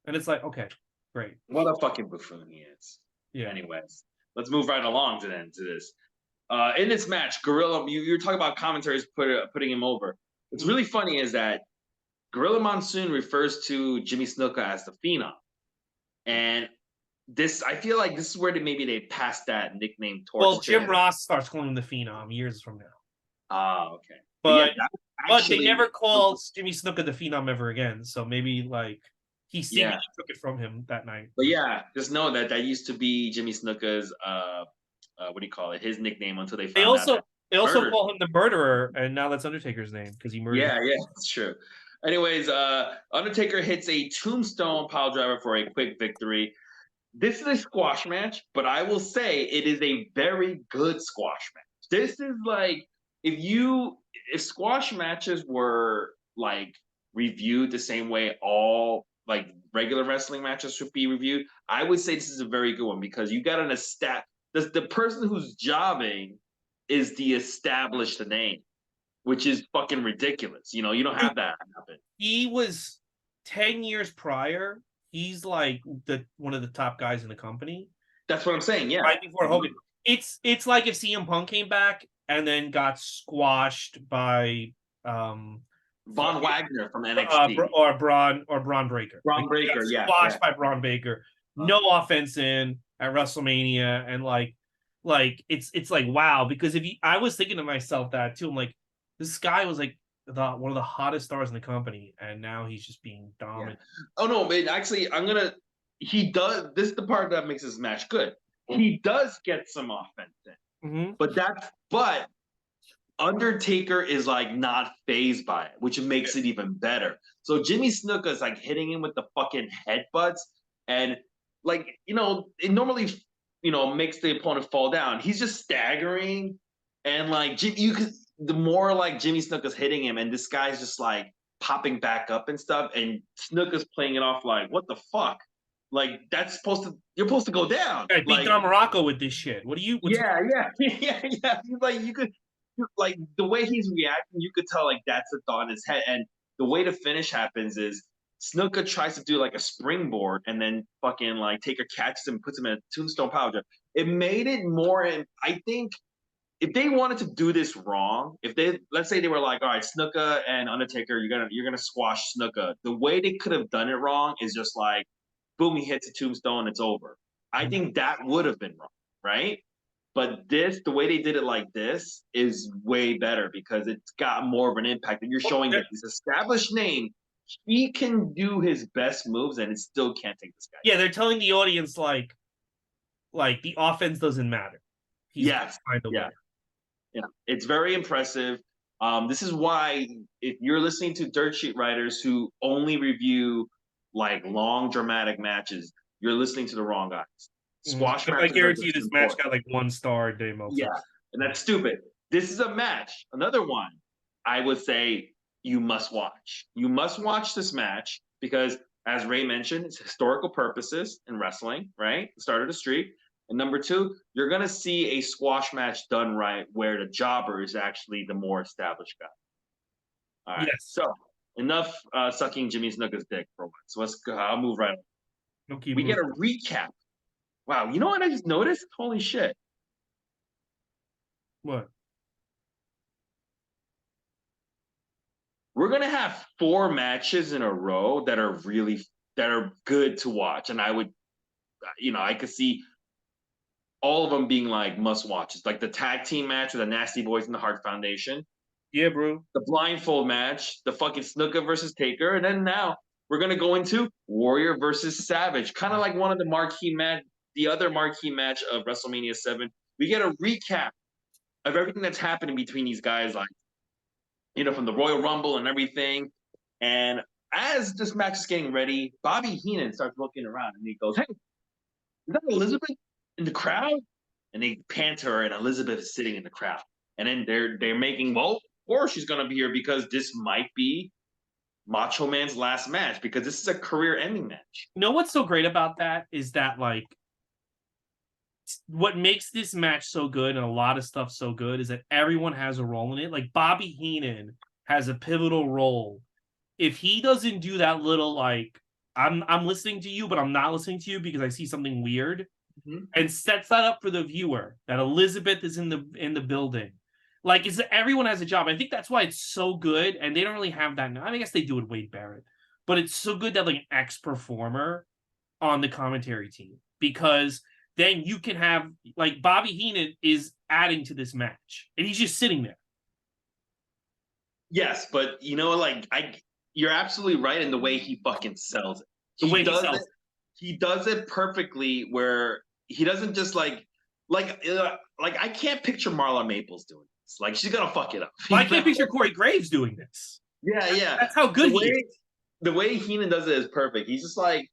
And it's like, okay, great. What a fucking buffoon he is. Yeah. Anyways, let's move right along to this. In this match, Gorilla, you're talking about commentaries putting him over. What's really funny is that Gorilla Monsoon refers to Jimmy Snuka as the Phenom. And I feel like this is where they passed that nickname torch. Well, Jim Ross starts calling him the Phenom years from now. Ah, okay. But they never called Jimmy Snuka the Phenom ever again. So maybe like he seemingly took it from him that night. But yeah, just know that used to be Jimmy Snuka's what do you call it? His nickname until they found out. They also call him the Murderer, and now that's Undertaker's name because he murdered. Yeah, that's true. Anyways, Undertaker hits a tombstone pile driver for a quick victory. This is a squash match, but I will say it is a very good squash match. This is like if squash matches were like reviewed the same way all like regular wrestling matches should be reviewed, I would say this is a very good one because you got the person who's jobbing is the established name, which is fucking ridiculous. You know, you don't have that happen. He was 10 years prior. He's like one of the top guys in the company. That's what I'm saying. Yeah, right before Hogan. It's like if CM Punk came back and then got squashed by Von Wagner from NXT or Braun Breaker. Breaker, squashed by Braun Breaker. No offense at WrestleMania, and like it's like wow, because I was thinking to myself that too. I'm like, this guy was like one of the hottest stars in the company, and now he's just being dominant. Yeah. Oh no, but actually, he does. This is the part that makes this match good. He does get some offense in, but Undertaker is like not phased by it, which makes it even better. So Jimmy Snuka is like hitting him with the fucking headbutts, and like it normally makes the opponent fall down. He's just staggering, and like the more like Jimmy Snuka's hitting him, and this guy's just like popping back up and stuff, and Snuka's playing it off like, what the fuck? Like you're supposed to go down. I beat Don Morocco with this shit. What do you? Yeah. He's like like the way he's reacting, you could tell like that's a thought in his head. And the way the finish happens is Snuka tries to do like a springboard, and then fucking like Taker catches him, puts him in a tombstone power drive. It made it more, and I think if they wanted to do this wrong, let's say they were like, all right, Snuka and Undertaker, you're gonna squash Snuka. The way they could have done it wrong is just like, boom, he hits a tombstone, it's over. I think that would have been wrong, right? But the way they did it like this is way better because it's got more of an impact. And you're showing that this established name, he can do his best moves and it still can't take this guy. Yeah, they're telling the audience like the offense doesn't matter. Yeah, it's very impressive. This is why if you're listening to dirt sheet writers who only review like long dramatic matches, you're listening to the wrong guys. Squash matches. I guarantee this match got like 1 star, Dave Meltzer. Yeah, and that's stupid. This is a match. Another one. I would say you must watch. You must watch this match because, as Ray mentioned, it's historical purposes in wrestling, right? The start of the streak. And number 2, you're going to see a squash match done right where the jobber is actually the more established guy. All right. Yes. So enough sucking Jimmy Snuka's dick for once. So let's go. I'll move right on. We get a recap. Wow. You know what I just noticed? Holy shit. What? We're going to have 4 matches in a row that are good to watch. And I would, I could see all of them being like must watches, like the tag team match with the Nasty Boys and the Hart Foundation. Yeah, bro. The blindfold match, the fucking Snuka versus Taker, and then now we're gonna go into Warrior versus Savage, kind of like one of the marquee the other marquee match of WrestleMania 7. We get a recap of everything that's happening between these guys, like, from the Royal Rumble and everything. And as this match is getting ready, Bobby Heenan starts looking around and he goes, "Hey, is that Elizabeth in the crowd?" And they pan to her, and Elizabeth is sitting in the crowd. And then they're making, well, or she's gonna be here because this might be Macho Man's last match, because this is a career-ending match. You know what's so great about that is that, like, what makes this match so good and a lot of stuff so good is that everyone has a role in it. Like, Bobby Heenan has a pivotal role. If he doesn't do that little, like, I'm listening to you, but I'm not listening to you because I see something weird, and sets that up for the viewer that Elizabeth is in the building. Like, everyone has a job. I think that's why it's so good, and they don't really have that now. I mean, I guess they do with Wade Barrett, but it's so good to have like an ex-performer on the commentary team, because then you can have, like, Bobby Heenan is adding to this match, and he's just sitting there. Yes, but you're absolutely right in the way he fucking sells it. The way he does sells it. He does it perfectly, where he doesn't just like I can't picture Marla Maples doing this. Like, she's gonna fuck it up. Well, I can't picture Corey Graves doing this. Yeah. That's how good he is. The way Heenan does it is perfect. He's just like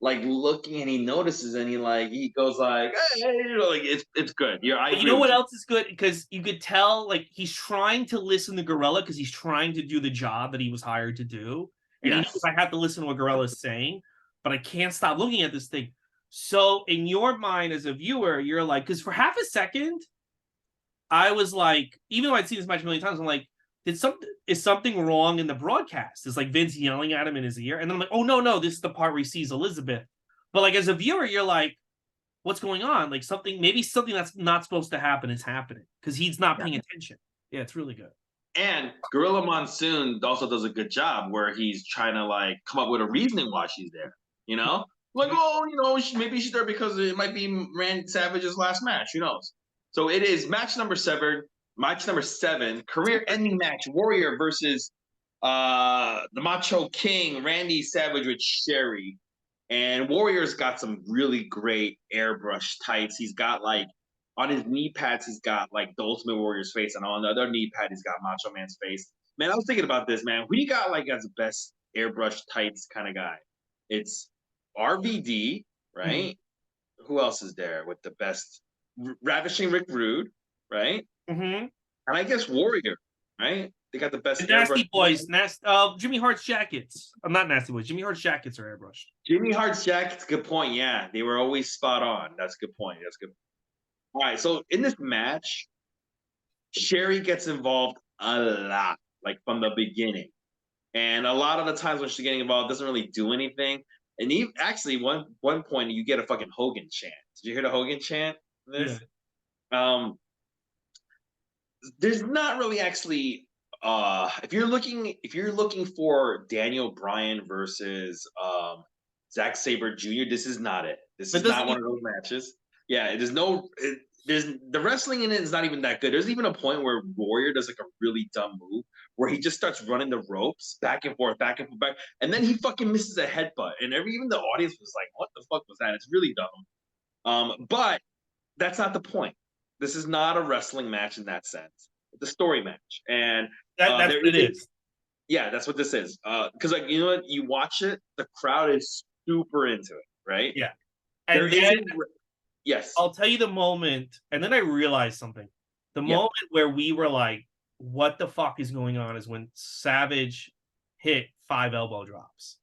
looking, and he notices, and he goes like, hey, like, it's good. Yeah, I But you agree know with what you. else is good? Because you could tell, like, he's trying to listen to Gorilla because he's trying to do the job that he was hired to do. And he knows Yes. I have to listen to what Gorilla is saying, but I can't stop looking at this thing. So in your mind as a viewer, you're like, because for half a second, I was like, even though I'd seen this match a million times, I'm like, is something wrong in the broadcast? Is like Vince yelling at him in his ear? And then I'm like, oh no, this is the part where he sees Elizabeth. But like, as a viewer, you're like, what's going on? Like, maybe something that's not supposed to happen is happening because he's not paying attention. Yeah, it's really good. And Gorilla Monsoon also does a good job where he's trying to like come up with a reasoning why she's there. You know, like, oh, maybe she's there because it might be Randy Savage's last match. Who knows? So it is match number 7. Match number 7, career-ending match: Warrior versus the Macho King, Randy Savage, with Sherry. And Warrior's got some really great airbrush tights. He's got, like, on his knee pads, he's got like the Ultimate Warrior's face, and on the other knee pad, he's got Macho Man's face. Man, I was thinking about this, man. Who you got like as the best airbrush tights kind of guy? It's RVD, right? Who else is there with the best? Ravishing Rick Rude, right? Mm-hmm. And I guess Warrior, right? They got the best The Nasty airbrush. Boys, Jimmy Hart's jackets. I'm not Nasty Boys. Jimmy Hart's jackets are airbrushed. Jimmy Hart's jackets, good point. Yeah, they were always spot on. That's a good point. That's good. All right, so in this match, Sherry gets involved a lot, like from the beginning. And a lot of the times when she's getting involved, doesn't really do anything. And even, actually, one point you get a fucking Hogan chant. Did you hear the Hogan chant? This? Yeah. There's not really actually if you're looking for Daniel Bryan versus Zack Sabre Jr., this is not it. This is not one of those matches. Yeah, there's the wrestling in it is not even that good. There's even a point where Warrior does like a really dumb move where he just starts running the ropes back and forth, back, and then he fucking misses a headbutt, and even the audience was like, "What the fuck was that?" It's really dumb. But that's not the point. This is not a wrestling match in that sense. It's a story match, and that's what it is. Yeah, that's what this is. Because like, you know what, you watch it, the crowd is super into it, right? Yeah, and yes, I'll tell you the moment, and then I realized something. The moment where we were like, "What the fuck is going on?" is when Savage hit 5 elbow drops,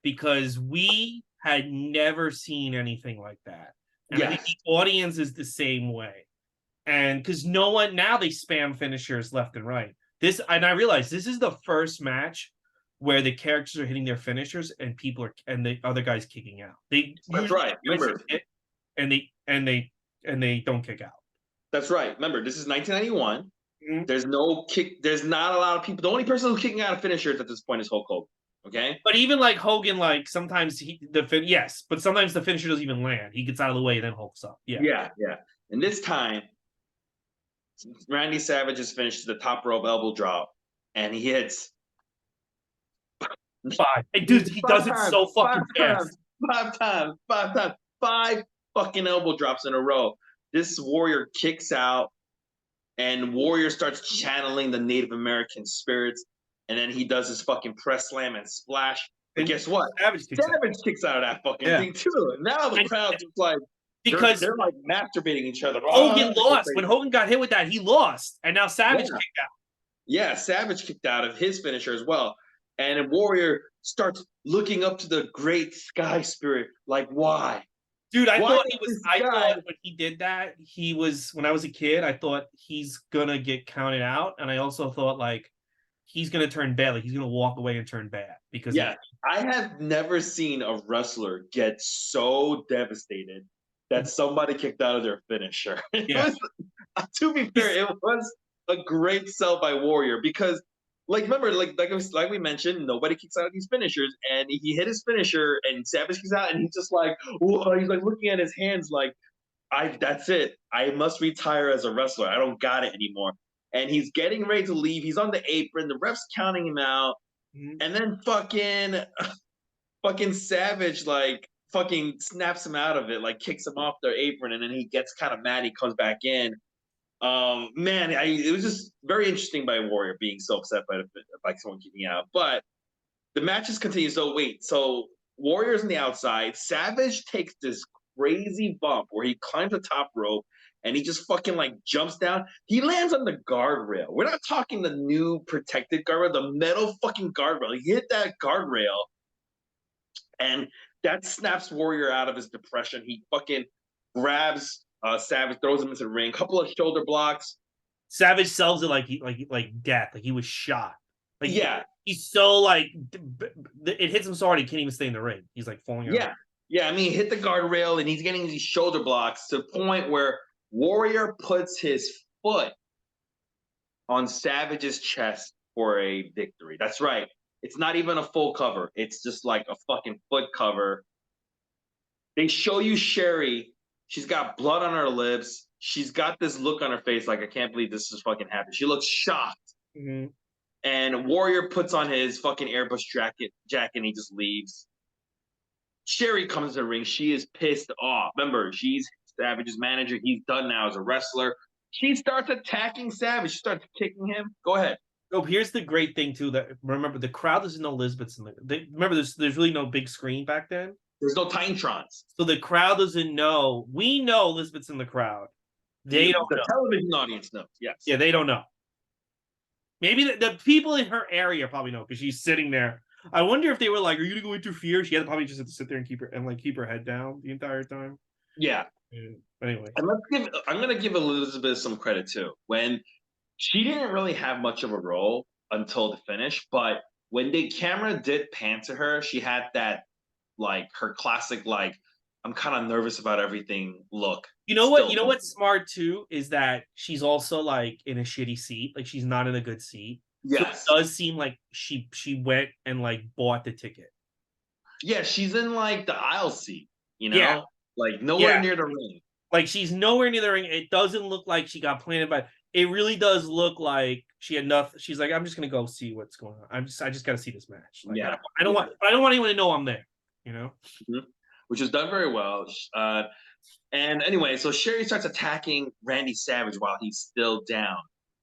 because we had never seen anything like that, and I think the audience is the same way. And because no one now, they spam finishers left and right. And I realized this is the first match where the characters are hitting their finishers and the other guys kicking out. That's right. Remember, and they don't kick out. That's right. Remember, this is 1991. Mm-hmm. There's no kick. There's not a lot of people. The only person who's kicking out of finishers at this point is Hulk Hogan. Okay. But even like Hogan, like sometimes but sometimes the finisher doesn't even land. He gets out of the way and then hulks up. Yeah. And this time, Randy Savage is finished to the top rope elbow drop, and he hits 5. And dude, he does it so fucking fast. 5 times. 5 fucking elbow drops in a row. This Warrior kicks out, and Warrior starts channeling the Native American spirits, and then he does his fucking press slam and splash. But And guess what? Savage kicks out. Savage kicks out of that fucking Yeah. thing too. And now the And crowd's just like because they're like masturbating each other. Hogan Oh, lost. When Hogan got hit with that, he lost. And now Savage Yeah. kicked out. Yeah, Savage kicked out of his finisher as well. And Warrior starts looking up to the great sky spirit, like, why? Dude, I Why thought does he was. this I guy- thought when he did that, he was. When I was a kid, I thought he's gonna get counted out, and I also thought like he's gonna turn bad. Like he's gonna walk away and turn bad because Yeah, I have never seen a wrestler get so devastated that somebody kicked out of their finisher. It Yeah. was, to be fair, it was a great sell by Warrior because, like, remember, like we mentioned, nobody kicks out of these finishers, and he hit his finisher, and Savage kicks out, and he's just like, whoa, he's like looking at his hands, like, that's it. I must retire as a wrestler. I don't got it anymore. And he's getting ready to leave. He's on the apron. The ref's counting him out. Mhm. And then fucking Savage like fucking snaps him out of it, like kicks him off their apron, and then he gets kind of mad. He comes back in. Man, it was just very interesting by Warrior being so upset by someone kicking out. But the matches continue. So wait, so Warrior's on the outside. Savage takes this crazy bump where he climbs the top rope and he just fucking like jumps down. He lands on the guardrail. We're not talking the new protected guardrail, the metal fucking guardrail. He hit that guardrail, and that snaps Warrior out of his depression. He fucking grabs Savage, throws him into the ring, couple of shoulder blocks. Savage sells it like death, like he was shot. Like Yeah, he's so like it hits him so hard he can't even stay in the ring. He's like falling out. yeah. I mean, he hit the guardrail and he's getting these shoulder blocks to the point where Warrior puts his foot on Savage's chest for a victory. That's right. It's not even a full cover. It's just like a fucking foot cover. They show you Sherry. She's got blood on her lips. She's got this look on her face like, I can't believe this is fucking happening. She looks shocked. Mm-hmm. And Warrior puts on his fucking airbrush jacket and he just leaves. Sherry comes to the ring. She is pissed off. Remember, she's Savage's manager. He's done now as a wrestler. She starts attacking Savage. She starts kicking him. Go ahead. Oh, here's the great thing too. That remember, the crowd doesn't know Lisbeth's in the. Remember, there's really no big screen back then. There's no Timetrons. So the crowd doesn't know. We know Lisbeth's in the crowd. They don't know. The television audience knows. Yes. Yeah, they don't know. Maybe the people in her area probably know because she's sitting there. I wonder if they were like, "Are you gonna go interfere?" She had to probably just have to sit there and keep her head down the entire time. Yeah. But anyway, and I'm gonna give Elizabeth some credit too. When she didn't really have much of a role until the finish, but when the camera did pan to her, she had that like her classic like I'm kind of nervous about everything look. you know what? You know what's smart too is that she's also like in a shitty seat. Like she's not in a good seat. Yes. So it does seem like she went and like bought the ticket. Yeah, she's in like the aisle seat, you know? Yeah. Like nowhere near the ring. Like she's nowhere near the ring. It doesn't look like she got planted by. It really does look like she had nothing. She's like, I'm just gonna go see what's going on. I just got to see this match. Like, Yeah. I don't want anyone to know I'm there. You know. Mm-hmm. Which was done very well. And anyway, so Sherry starts attacking Randy Savage while he's still down.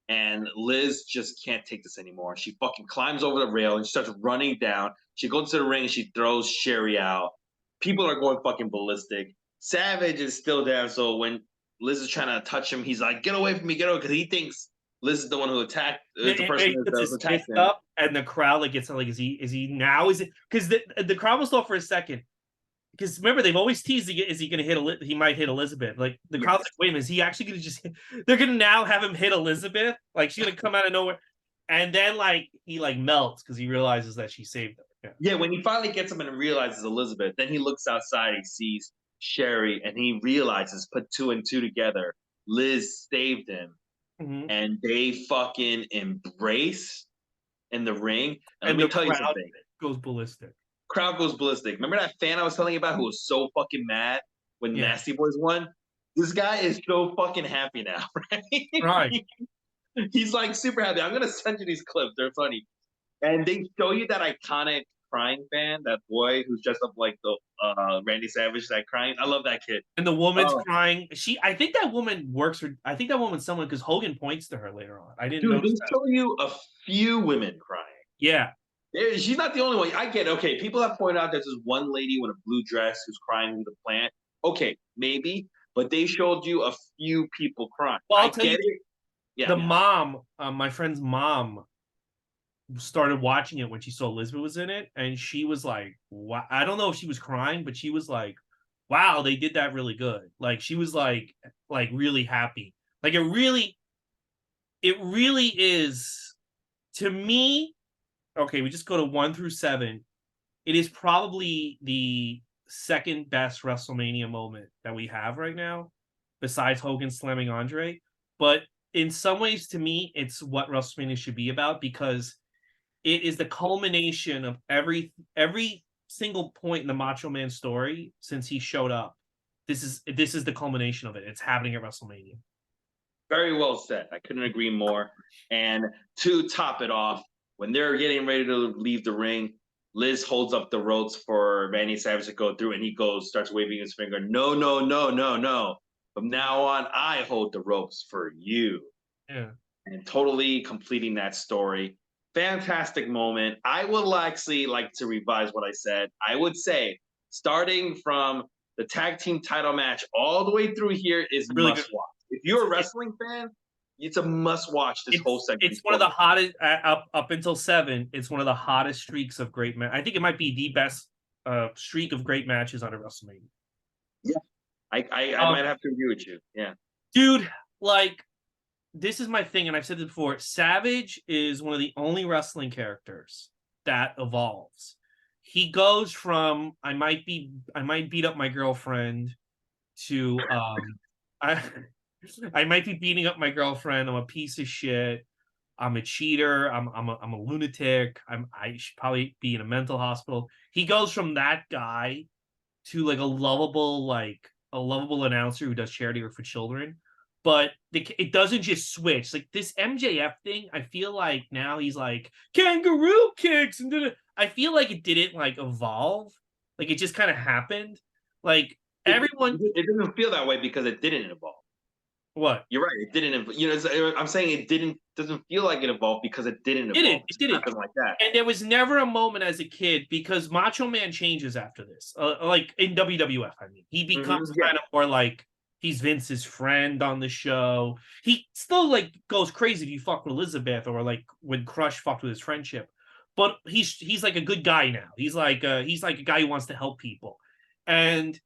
And Liz just can't take this anymore. She fucking climbs over the rail and she starts running down. She goes to the ring and she throws Sherry out. People are going fucking ballistic. Savage is still down. So when Liz is trying to touch him, he's like, get away from me, get away. Because he thinks Liz is the one who attacked the person that was attacking him. Up, and the crowd like gets like, is he now? Is it because the crowd was thought for a second. Because remember, they've always teased, is he going to hit? He might hit Elizabeth. Like the crowd's like, wait a minute, is he actually going to just hit? They're going to now have him hit Elizabeth? Like she's going to come out of nowhere, and then like he like melts because he realizes that she saved him. Yeah, when he finally gets him and realizes Elizabeth, then he looks outside, he sees Sherry, and he realizes, put two and two together, Liz saved him, and they fucking embrace in the ring. And let me tell you something. Goes ballistic. Crowd goes ballistic. Remember that fan I was telling you about who was so fucking mad when Nasty Boys won? This guy is so fucking happy now, right? Right. He's like super happy. I'm gonna send you these clips. They're funny. And they show you that iconic crying fan, that boy who's dressed up like the Randy Savage, that crying. I love that kid. And the woman's Oh, crying. I think that woman works for. I think that woman's someone because Hogan points to her later on. I didn't dude, they notice that. show you a few women crying. Yeah, She's not the only one. I get it. Okay, people have pointed out there's this one lady with a blue dress who's crying with a plant. Okay, maybe, but they showed you a few people crying. well, I'll I tell you, get it. Yeah, the mom, my friend's mom, started watching it when she saw Elizabeth was in it, and she was like, "Wow!" I don't know if she was crying, but she was like, "Wow, they did that really good." Like she was like really happy. Like it really is to me. Okay, we just go to 1 through 7. It is probably the second best WrestleMania moment that we have right now, besides Hogan slamming Andre. But in some ways, to me, it's what WrestleMania should be about because it is the culmination of every single point in the Macho Man story since he showed up. This is the culmination of it. It's happening at WrestleMania. very well said. I couldn't agree more. And to top it off, when they're getting ready to leave the ring, Liz holds up the ropes for Randy Savage to go through, and he starts waving his finger. No, no, no, no, no. From now on, I hold the ropes for you. Yeah. And totally completing that story. Fantastic moment. I will actually like to revise what I said. I would say, starting from the tag team title match all the way through here is Really good. must watch. If you're a wrestling fan, it's a must watch this whole segment. It's one of the hottest up until 7. It's one of the hottest streaks of great match. I think it might be the best streak of great matches on a WrestleMania. Yeah, I might have to agree with you. Yeah, Dude, like this is my thing, and I've said this before. Savage is one of the only wrestling characters that evolves. He goes from I might beat up my girlfriend to I I might be beating up my girlfriend. I'm a piece of shit. I'm a cheater. I'm a lunatic. I should probably be in a mental hospital. He goes from that guy to like a lovable announcer who does charity work for children. But it doesn't just switch. Like this MJF thing, I feel like now he's like kangaroo kicks and I feel like it didn't like evolve. Like it just kind of happened. Like everyone, it doesn't feel that way because it didn't evolve. what? You're right. It didn't. You know, I'm saying it didn't. Doesn't feel like it evolved because it didn't evolve. It didn't. Nothing like that. And there was never a moment as a kid because Macho Man changes after this. Like in WWF, I mean, he becomes kind of more like he's Vince's friend on the show. He still like goes crazy if you fuck with Elizabeth or like when Crush fucked with his friendship. But he's like a good guy now. He's like a guy who wants to help people. And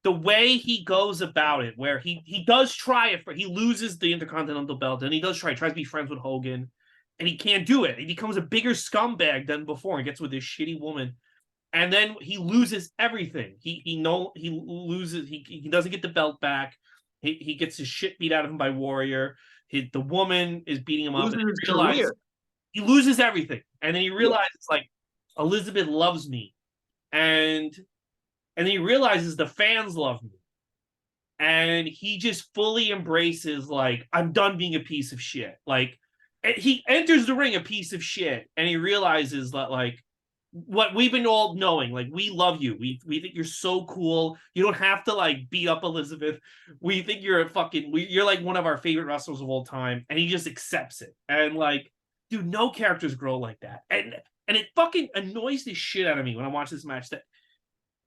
the way he goes about it, where he does try it he loses the Intercontinental belt, and he tries to be friends with Hogan, and he can't do it. He becomes a bigger scumbag than before and gets with this shitty woman. And then he loses everything. He loses, he doesn't get the belt back. He gets his shit beat out of him by Warrior. The woman is beating him up, and he loses everything. And then he realizes like Elizabeth loves me. And he realizes the fans love me. And he just fully embraces, like, I'm done being a piece of shit. Like, he enters the ring a piece of shit, and he realizes that, like, what we've been all knowing, like, we love you. We think you're so cool. You don't have to, like, beat up Elizabeth. We think you're you're, like, one of our favorite wrestlers of all time. And he just accepts it. And, like, dude, no characters grow like that. And it fucking annoys the shit out of me when I watch this match that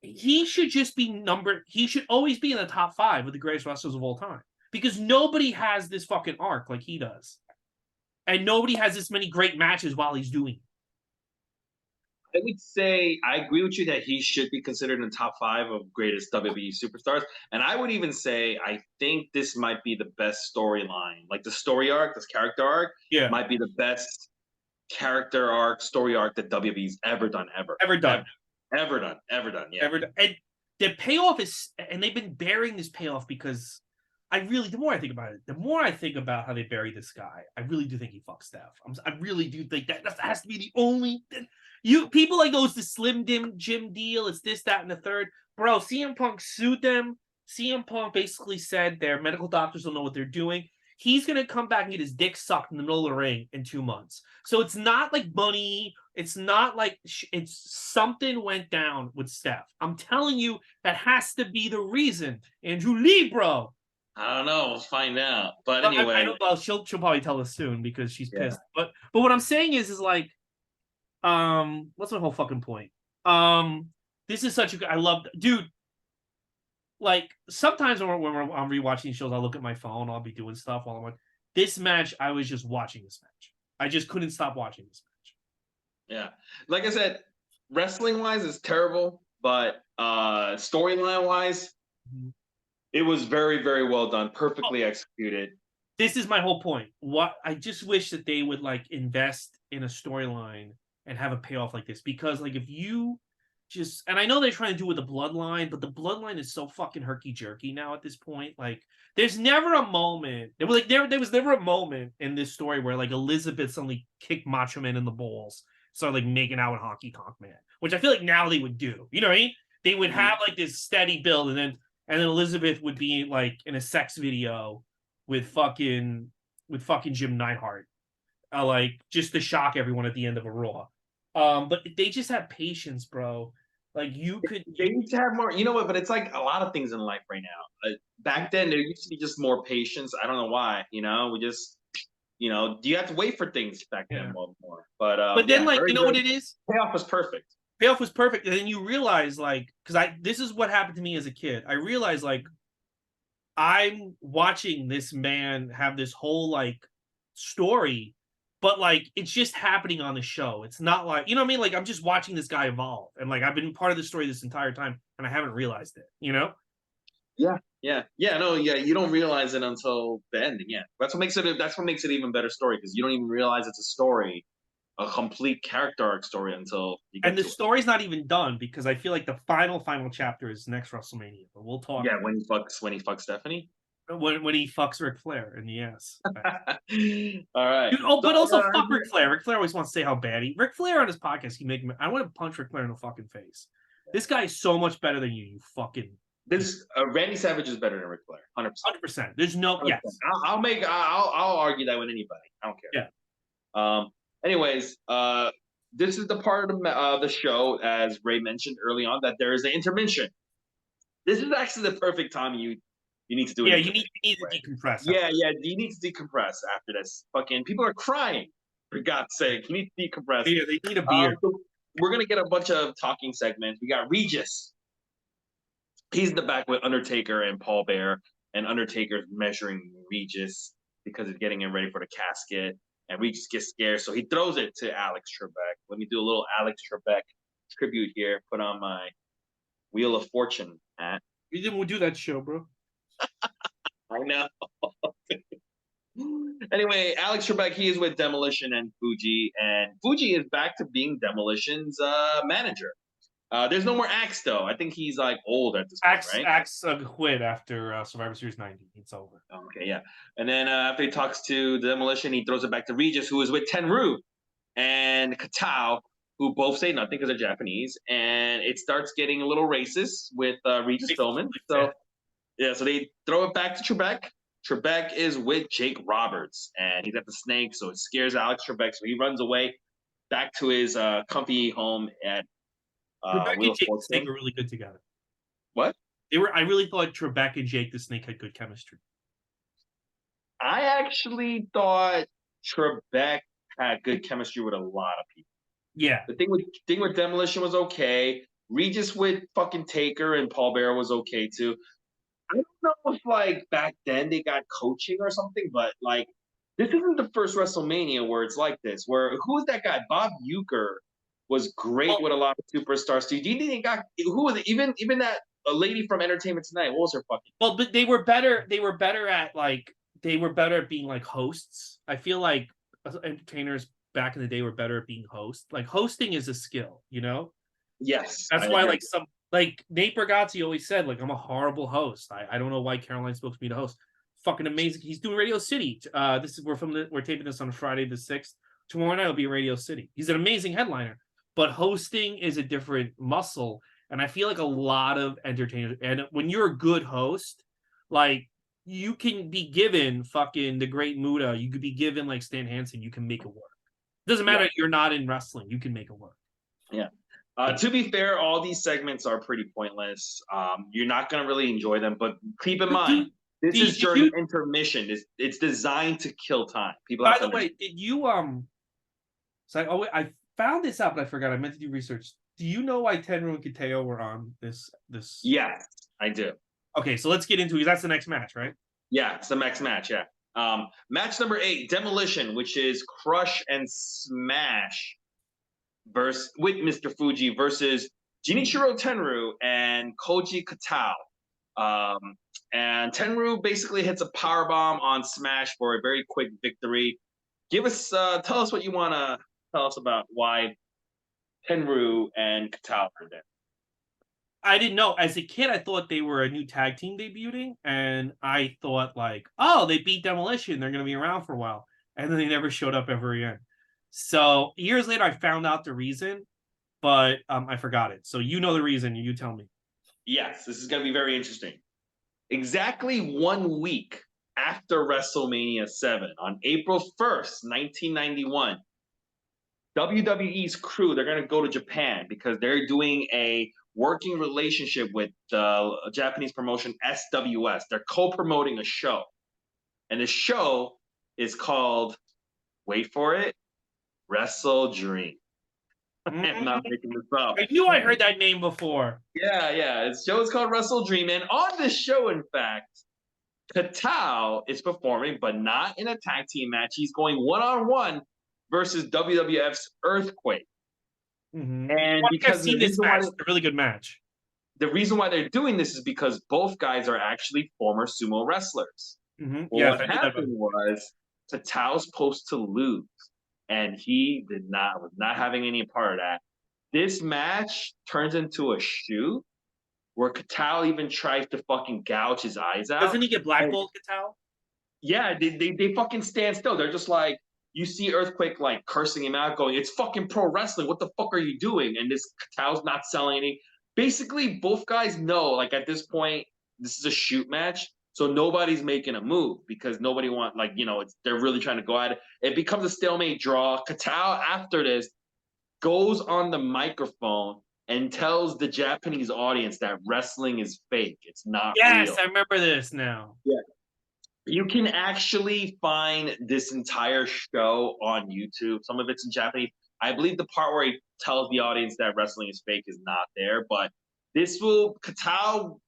he should just be he should always be in the top 5 of the greatest wrestlers of all time because nobody has this fucking arc like he does. And nobody has this many great matches while he's doing it. I would say I agree with you that he should be considered in the top 5 of greatest WWE superstars. And I would even say I think this might be the best storyline. Like the story arc, this character arc, might be the best character arc, story arc that WWE's ever done, ever. Ever done. Yeah. And the payoff is, and they've been burying this payoff because the more I think about it, the more I think about how they bury this guy, I really do think he fucked Steph. I really do think that has to be the only. People like those the Slim Jim deal. It's this, that, and the third. Bro, CM Punk sued them. CM Punk basically said their medical doctors don't know what they're doing. he's going to come back and get his dick sucked in the middle of the ring in 2 months. So it's not like money. It's not like it's something went down with Steph. I'm telling you, that has to be the reason. Andrew Lee, bro. I don't know. We'll find out. But Well, anyway, I don't. Well, she'll probably tell us soon because she's yeah. pissed. But what I'm saying is like, what's my whole fucking point? This is such a good. I love, dude. Like sometimes when I'm rewatching shows, I'll look at my phone. I'll be doing stuff while I'm like, this match. I was just watching this match. I just couldn't stop watching this match. Yeah, like I said, wrestling wise is terrible, but storyline wise, it was very, very well done, perfectly executed. This is my whole point. What I just wish that they would like invest in a storyline and have a payoff like this, because like if you just, and I know they're trying to do with the bloodline, but the bloodline is so fucking herky jerky now at this point. Like there's never a moment. There was never a moment in this story where like Elizabeth suddenly kicked Macho Man in the balls, started like making out with Honky Tonk Man, which I feel like now they would do. You know what I mean? They would have like this steady build, and then Elizabeth would be like in a sex video with fucking Jim Neidhart, like just to shock everyone at the end of a Raw. But they just have patience, bro. Like they need to have more. You know what? But it's like a lot of things in life right now. Back then, there used to be just more patience. I don't know why. We just, do you have to wait for things back then more? But then, yeah, like, you know what it is? Payoff was perfect. Payoff was perfect, and then you realize, like, because this is what happened to me as a kid. I realized, like, I'm watching this man have this whole like story, but like it's just happening on the show. It's not like, you know what I mean? Like I'm just watching this guy evolve, and like I've been part of the story this entire time, and I haven't realized it. Yeah. No, yeah. You don't realize it until the ending. Yeah, that's what makes it even better story, because you don't even realize it's a story, a complete character arc story until you get and the to story's not even done, because I feel like the final chapter is next WrestleMania. But we'll talk. Yeah, when he fucks Stephanie. When he fucks Ric Flair in the ass. All right. Dude, but also fuck Ric Flair. Ric Flair always wants to say how bad Ric Flair on his podcast, I want to punch Ric Flair in the fucking face. This guy is so much better than you fucking. Randy Savage is better than Ric Flair, 100%. There's no 100%. Yes. I'll argue that with anybody. I don't care. Yeah. Anyways, this is the part of the show, as Ray mentioned early on, that there is an intermission. This is actually the perfect time you need to do it. Yeah, you need to decompress. Yeah, you need to decompress after this. Fucking people are crying, for God's sake. You need to decompress. Yeah, they need a beer. So we're gonna get a bunch of talking segments. We got Regis. He's in the back with Undertaker and Paul Bear, and Undertaker's measuring Regis because he's getting him ready for the casket. And Regis gets scared, so he throws it to Alex Trebek. Let me do a little Alex Trebek tribute here. Put on my Wheel of Fortune hat. We didn't do that show, bro. I know. Anyway, Alex Trebek, he is with Demolition and Fuji is back to being Demolition's manager. There's no more Axe, though. I think he's like old at this point, right? Axe quit after Survivor Series 90. It's over. Okay, yeah. And then after he talks to Demolition, he throws it back to Regis, who is with Tenryu and Katao, who both say nothing because they're Japanese. And it starts getting a little racist with Regis Philbin. So they throw it back to Trebek. Trebek is with Jake Roberts, and he's at the snake, so it scares Alex Trebek. So he runs away back to his comfy home at Trebek and Jake the Snake are really good together. What? I really thought Trebek and Jake the Snake had good chemistry. I actually thought Trebek had good chemistry with a lot of people. Yeah. The thing with Demolition was okay. Regis with fucking Taker and Paul Bearer was okay too. I don't know if like back then they got coaching or something, but like this isn't the first WrestleMania where it's like this. Where who was that guy? Bob Uecker was great with a lot of superstars. Do you think they got who was it? Even that a lady from Entertainment Tonight? What was her fucking? Well, but they were better. They were better at being like hosts. I feel like entertainers back in the day were better at being hosts. Like hosting is a skill, Yes. That's why like Nate Bargatze always said, like, I'm a horrible host. I don't know why Caroline spoke to me to host. Fucking amazing. He's doing Radio City. We're taping this on Friday the 6th. Tomorrow night will be Radio City. He's an amazing headliner, but hosting is a different muscle. And I feel like a lot of entertainers, and when you're a good host, like you can be given fucking the Great Muta. You could be given like Stan Hansen. You can make it work. Doesn't matter. You're not in wrestling. You can make it work. Yeah. To be fair, all these segments are pretty pointless. You're not going to really enjoy them, but keep in mind, this is during intermission. It's designed to kill time. People have By to the way, did you So I found this out, but I forgot. I meant to do research. Do you know why Tenru and Kateo were on this? Yes, I do. Okay, so let's get into it. 'Cause that's the next match, right? Yeah, it's the next match. Yeah. Match number 8, Demolition, which is Crush and Smash with Mr. Fuji versus Jinichiro Tenru and Koji Katao. And Tenru basically hits a powerbomb on Smash for a very quick victory. Tell us what you want to tell us about why Tenru and Katao are there. I didn't know. As a kid, I thought they were a new tag team debuting, and I thought like, oh, they beat Demolition. They're going to be around for a while. And then they never showed up ever again. So years later, I found out the reason, but I forgot it. So you know the reason. You tell me. Yes, this is going to be very interesting. Exactly 1 week after WrestleMania 7, on April 1st, 1991, WWE's crew, they're going to go to Japan because they're doing a working relationship with the Japanese promotion SWS. They're co-promoting a show. And the show is called, wait for it, Wrestle Dream. I'm not making this up. I knew I heard that name before. Yeah. The show is called Wrestle Dream. And on this show, in fact, Katao is performing, but not in a tag team match. He's going one-on-one versus WWF's Earthquake. Mm-hmm. And because I've seen this match, it's a really good match. The reason why they're doing this is because both guys are actually former sumo wrestlers. Mm-hmm. Well, what happened was Katao's supposed to lose, and he was not having any part of that. This match turns into a shoot where Katao even tries to fucking gouge his eyes out. Doesn't he get blackballed, Katao? Yeah, they fucking stand still. They're just like, you see Earthquake like cursing him out, going, "It's fucking pro wrestling. What the fuck are you doing?" And this Katao's not selling any. Basically, both guys know, like at this point, this is a shoot match, so nobody's making a move because nobody they're really trying to go at it. It becomes a stalemate draw. Katao after this goes on the microphone and tells the Japanese audience that wrestling is fake. It's not real. Yes, I remember this now. Yeah. You can actually find this entire show on YouTube. Some of it's in Japanese. I believe the part where he tells the audience that wrestling is fake is not there, but Katao,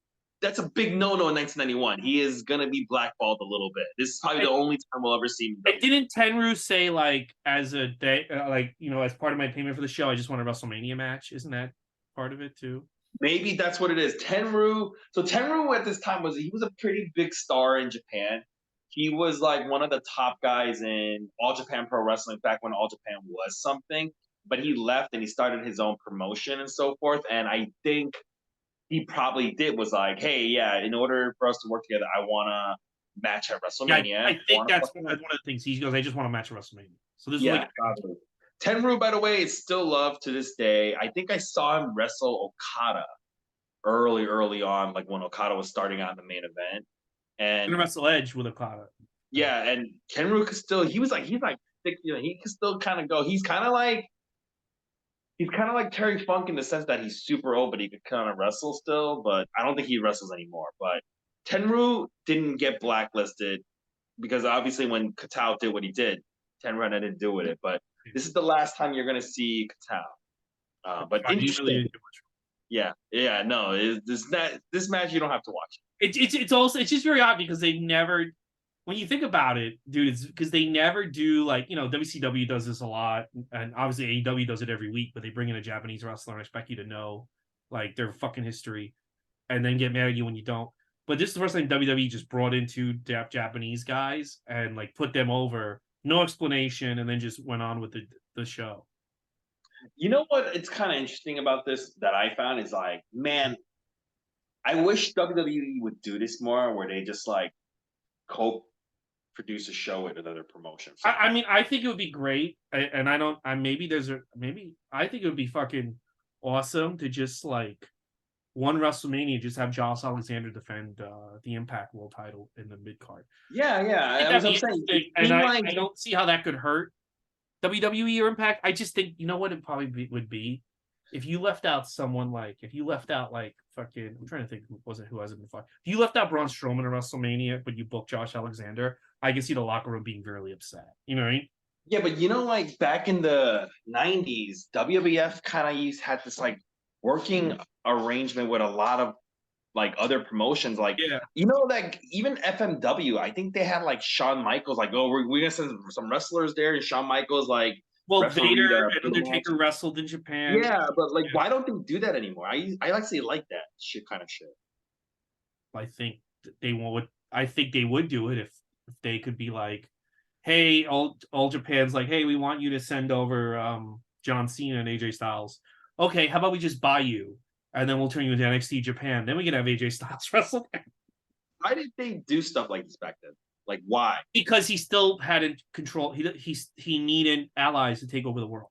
that's a big no-no in 1991. He is going to be blackballed a little bit. This is probably the only time we'll ever see him. Didn't Tenru say, like, as a day, as part of my payment for the show, I just want a WrestleMania match? Isn't that part of it too? Maybe that's what it is. Tenru at this time was a pretty big star in Japan. He was like one of the top guys in All Japan Pro Wrestling back when All Japan was something. But he left and he started his own promotion and so forth. And I think he probably was like, hey, yeah, in order for us to work together, I want to match at WrestleMania. Yeah, I think that's one of the things. He goes, I just want to match at WrestleMania. So this is Tenru, by the way, is still loved to this day. I think I saw him wrestle Okada early on, like when Okada was starting out in the main event. And gonna wrestle Edge with Okada. Yeah, and Tenru could still, he's like thick, he can still kind of go. He's kind of like Terry Funk in the sense that he's super old, but he could kind of wrestle still. But I don't think he wrestles anymore. But Tenru didn't get blacklisted because obviously when Katao did what he did, Tenru had nothing to do with it. But this is the last time you're gonna see Katao. But interesting. This match you don't have to watch. It's just very odd because they never, when you think about it, dude, it's because they never do, like, WCW does this a lot, and obviously AEW does it every week, but they bring in a Japanese wrestler and expect you to know like their fucking history and then get mad at you when you don't. But this is the first time WWE just brought in two Japanese guys and like put them over, no explanation, and then just went on with the show. You know what? It's kind of interesting about this that I found is like, man, I wish WWE would do this more, where they just like co-produce a show with another promotion. I mean, I think it would be great, and I think it would be fucking awesome to just like one WrestleMania, just have Josh Alexander defend the Impact World Title in the mid card. Yeah, yeah. I think I was that'd be saying, interesting, and I don't see how that could hurt WWE or Impact. I just think, you know what it probably would be if you left out someone like, fucking, I'm trying to think who hasn't been fought. If you left out Braun Strowman in WrestleMania, but you booked Josh Alexander, I can see the locker room being very upset. You know what I mean? yeah, but like back in the '90s, WWF kind of had this like working arrangement with a lot of like other promotions, like Yeah. like even FMW. I think they had like Shawn Michaels, like, oh, we're gonna send some wrestlers there, and Shawn Michaels like Well, referee Vader the and match. Undertaker wrestled in Japan. Yeah, but like, Yeah. why don't they do that anymore? I actually like that kind of shit. I think they would. I think they would do it if they could be like, hey, all Japan's like, hey, we want you to send over John Cena and AJ Styles. Okay, how about we just buy you, and then we'll turn you into NXT Japan. Then we can have AJ Styles wrestle there. Why did they do stuff like this back then? Like, why? Because he still hadn't control. He needed allies to take over the world.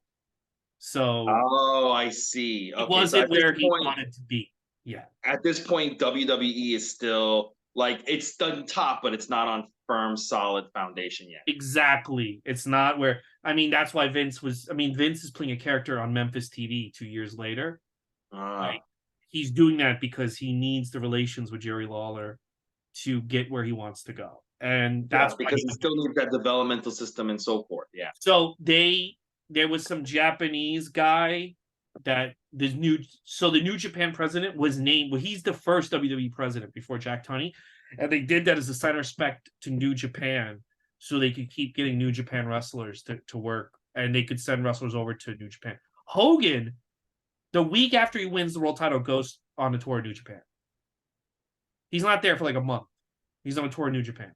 So Oh, I see. it Okay, so wasn't where he wanted to be. Yeah. at this point, WWE is still like it's on top, but it's not on firm, solid foundation yet. Exactly. It's not where, I mean, that's why Vince is playing a character on Memphis TV 2 years later. Like, he's doing that because he needs the relations with Jerry Lawler to get where he wants to go. And that's because he still needs that developmental system and so forth. Yeah. so there was some Japanese guy that the New Japan president was named. Well, he's the first WWE president before Jack Tunney, and they did that as a sign of respect to New Japan, so they could keep getting New Japan wrestlers to work, and they could send wrestlers over to New Japan. Hogan, the week after he wins the world title, goes on a tour of New Japan. He's not there for like a month. He's on a tour of New Japan.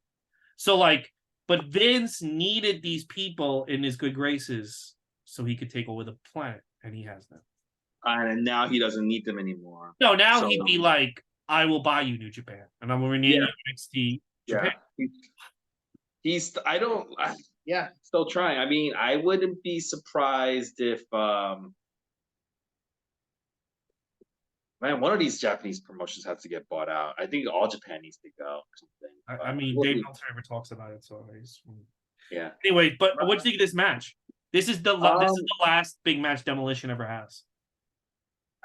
So like, but Vince needed these people in his good graces so he could take over the planet, and he has them. And now he doesn't need them anymore. No, now he'd be like, I will buy you New Japan, and I'm going to rename you NXT Japan. Yeah. Still trying. I mean, I wouldn't be surprised if man, one of these Japanese promotions has to get bought out. I think All Japan needs to go or something. I mean, Dave Meltzer never talks about it, so yeah. Anyway, but what do you think of this match? This is the last big match Demolition ever has.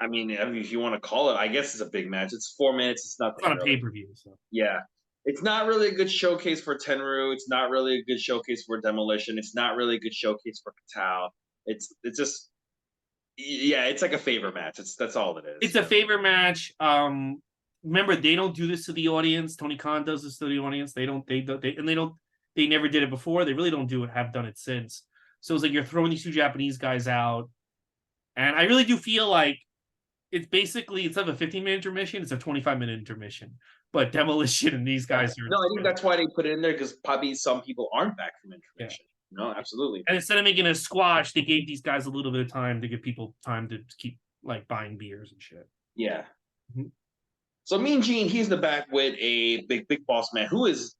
I mean, if you want to call it, I guess it's a big match. It's 4 minutes. It's nothing. It's on a pay-per-view, so yeah. It's not really a good showcase for Tenryu. It's not really a good showcase for Demolition. It's not really a good showcase for Katao. It's just, yeah, it's like a favor match. That's all it is. It's a favor match. Remember, they don't do this to the audience. Tony Khan does this to the audience. They never did it before. They really don't have done it since. So it's like you're throwing these two Japanese guys out, and I really do feel like it's basically, instead of a 15-minute intermission, it's a 25-minute intermission. But Demolition and these guys are. No, I think that's why they put it in there, because probably some people aren't back from intermission. Yeah. No, absolutely. And instead of making a squash, they gave these guys a little bit of time to give people time to keep like buying beers and shit. Yeah. Mm-hmm. So Mean Gene, he's the back with a big boss man who is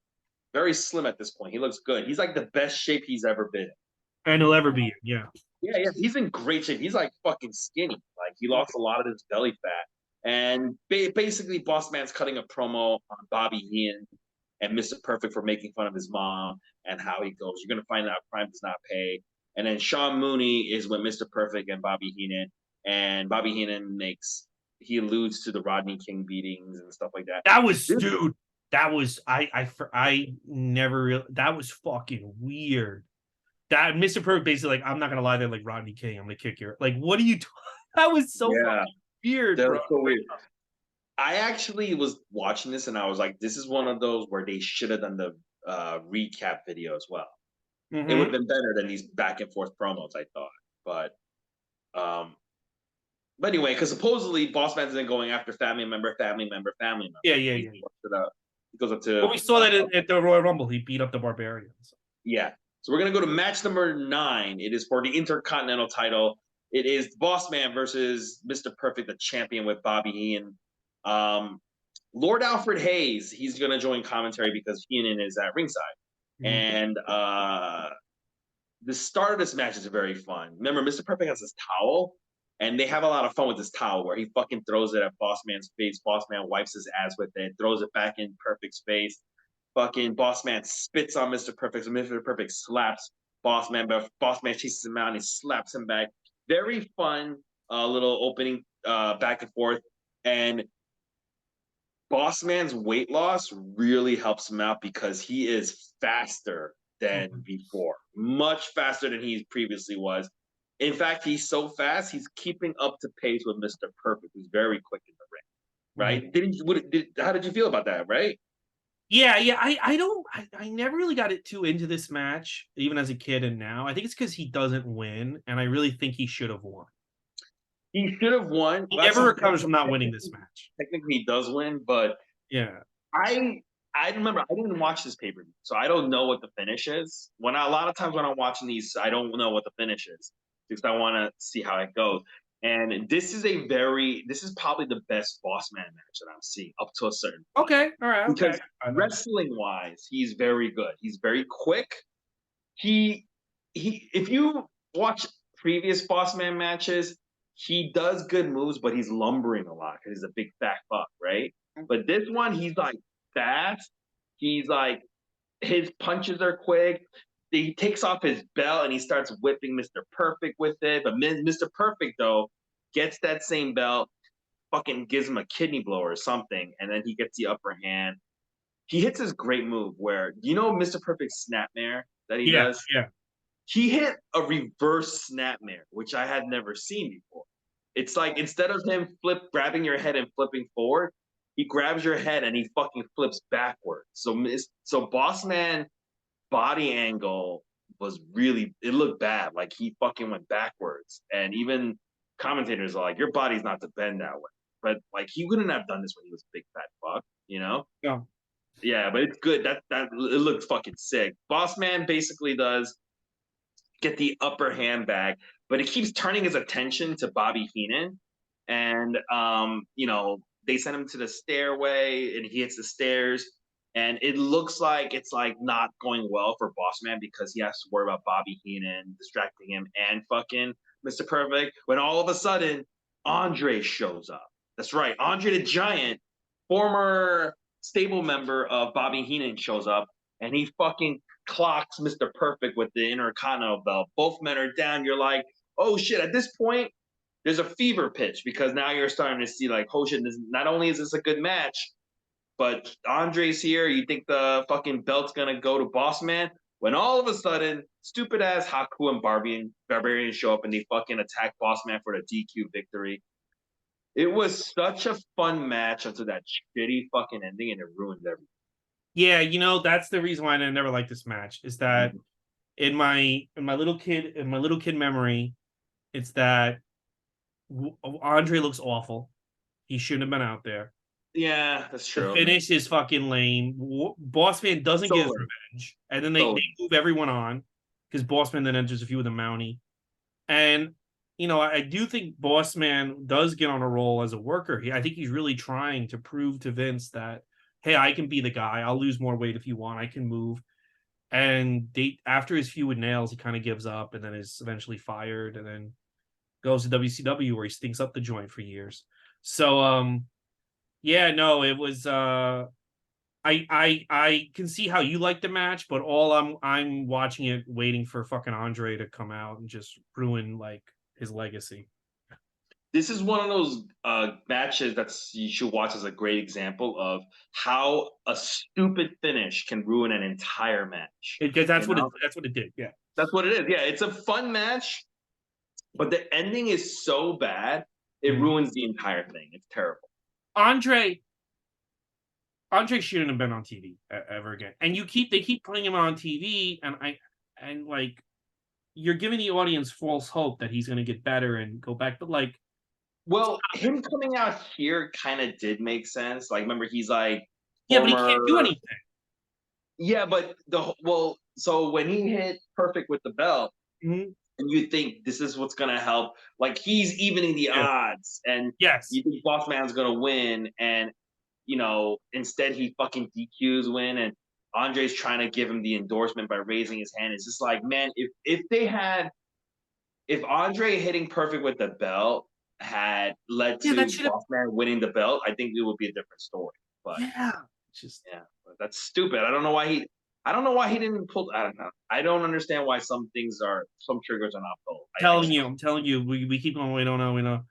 very slim at this point. He looks good. He's like the best shape he's ever been. And he'll ever be. Yeah. Yeah. He's in great shape. He's like fucking skinny. Like, he lost a lot of his belly fat. And basically, Boss Man's cutting a promo on Bobby Heenan and Mr. Perfect for making fun of his mom, and how he goes, you're going to find out crime does not pay. And then Sean Mooney is with Mr. Perfect and Bobby Heenan. And Bobby Heenan he alludes to the Rodney King beatings and stuff like that. That was, dude, that was, I never, that was fucking weird. That Mr. Perfect basically, like, I'm not going to lie there, like, Rodney King, I'm going to kick your, like, what are you doing? That was so fucking weird, that bro. was so weird. I actually was watching this and I was like, this is one of those where they should have done the recap video as well. Mm-hmm. It would have been better than these back and forth promos, I thought. But anyway, because supposedly Boss Man's then going after family member. Yeah. He goes up to. Well, we saw that at the Royal Rumble. He beat up the Barbarians. Yeah. So we're gonna go to match number 9. It is for the Intercontinental title. It is Boss Man versus Mr. Perfect, the champion, with Bobby Heenan. Lord Alfred Hayes, he's going to join commentary because Heenan is at ringside. Mm-hmm. And the start of this match is very fun. Remember, Mr. Perfect has this towel, And they have a lot of fun with this towel where he fucking throws it at Boss Man's face. Boss Man wipes his ass with it, throws it back in Perfect's face. Fucking Boss Man spits on Mr. Perfect. So Mr. Perfect slaps Boss Man, but Boss Man chases him out and he slaps him back. Very fun little opening back and forth. And Boss Man's weight loss really helps him out because he is faster than before, much faster than he previously was. In fact, he's so fast, he's keeping up to pace with Mr. Perfect, who's very quick in the ring. Right? How did you feel about that? Right? Yeah, yeah. I never really got it too into this match, even as a kid and now. I think it's because he doesn't win, and I really think he should have won. He should have won. He never recovers from not winning this match. Technically, he does win, but Yeah. I remember I didn't watch this pay-per-view, so I don't know what the finish is. A lot of times when I'm watching these, I don't know what the finish is because I want to see how it goes. And this is probably the best Boss Man match that I've seen up to a certain point. Okay. All right. Okay. Because wrestling wise, he's very good. He's very quick. He if you watch previous Boss Man matches, he does good moves, but he's lumbering a lot because he's a big fat fuck, right? But this one, he's like fast. He's like his punches are quick. He takes off his belt and he starts whipping Mr. Perfect with it. But Mr. Perfect though gets that same belt, fucking gives him a kidney blow or something, and then he gets the upper hand. He hits this great move where Mr. Perfect's snapmare that he Yeah. does. Yeah. He hit a reverse snapmare, which I had never seen before. It's like instead of him grabbing your head and flipping forward, he grabs your head and he fucking flips backwards. So Boss Man body angle it looked bad. Like he fucking went backwards. And even commentators are like, your body's not to bend that way. But like he wouldn't have done this when he was a big fat fuck, you know? No. Yeah, but it's good. That it looks fucking sick. Boss Man basically does get the upper hand back, but it keeps turning his attention to Bobby Heenan. And they send him to the stairway and he hits the stairs. And it looks like it's like not going well for Boss Man because he has to worry about Bobby Heenan distracting him and fucking Mr. Perfect. When all of a sudden Andre shows up. That's right, Andre the Giant, former stable member of Bobby Heenan, shows up and he fucking clocks Mr. Perfect with the Intercontinental belt. Both men are down. You're like, oh shit, at this point, there's a fever pitch because now you're starting to see like, oh shit, not only is this a good match, but Andre's here. You think the fucking belt's gonna go to Boss Man? When all of a sudden, stupid ass Haku and Barbarian show up and they fucking attack Boss Man for the DQ victory. It was such a fun match until that shitty fucking ending and it ruined everything. Yeah, that's the reason why I never liked this match is that in my little kid memory, it's that Andre looks awful. He shouldn't have been out there. Yeah, that's true. The finish is fucking lame. Boss Man doesn't get his revenge, and then they move everyone on because Boss Man then enters a few with the Mountie, and I do think Boss Man does get on a roll as a worker. I think he's really trying to prove to Vince that, hey, I can be the guy. I'll lose more weight if you want. I can move. And after his feud with Nails, he kind of gives up and then is eventually fired and then goes to WCW where he stinks up the joint for years. So, yeah, no, it was. I can see how you like the match, but I'm watching it, waiting for fucking Andre to come out and just ruin like his legacy. This is one of those matches you should watch as a great example of how a stupid finish can ruin an entire match. Because that's what it did. Yeah, that's what it is. Yeah, it's a fun match, but the ending is so bad it ruins the entire thing. It's terrible. Andre shouldn't have been on TV ever again. And they keep putting him on TV, and like you're giving the audience false hope that he's going to get better and go back, but like. Well, him coming out here kind of did make sense. Like, remember, he's like, yeah, but he can't do anything. Yeah, but so when he hit Perfect with the belt, and you think this is what's gonna help, like he's evening the odds, and yes, you think Boss Man's gonna win, and instead he fucking DQs win, and Andre's trying to give him the endorsement by raising his hand. It's just like, man, if they had if Andre hitting perfect with the belt had led Yeah, that to should have. Bossman winning the belt, I think it would be a different story. But Yeah, just yeah, but that's stupid. I don't know why he. I don't know why he didn't pull. I don't know. I don't understand why some triggers are not pulled. telling you. I'm telling you. We keep going. We don't know. We know.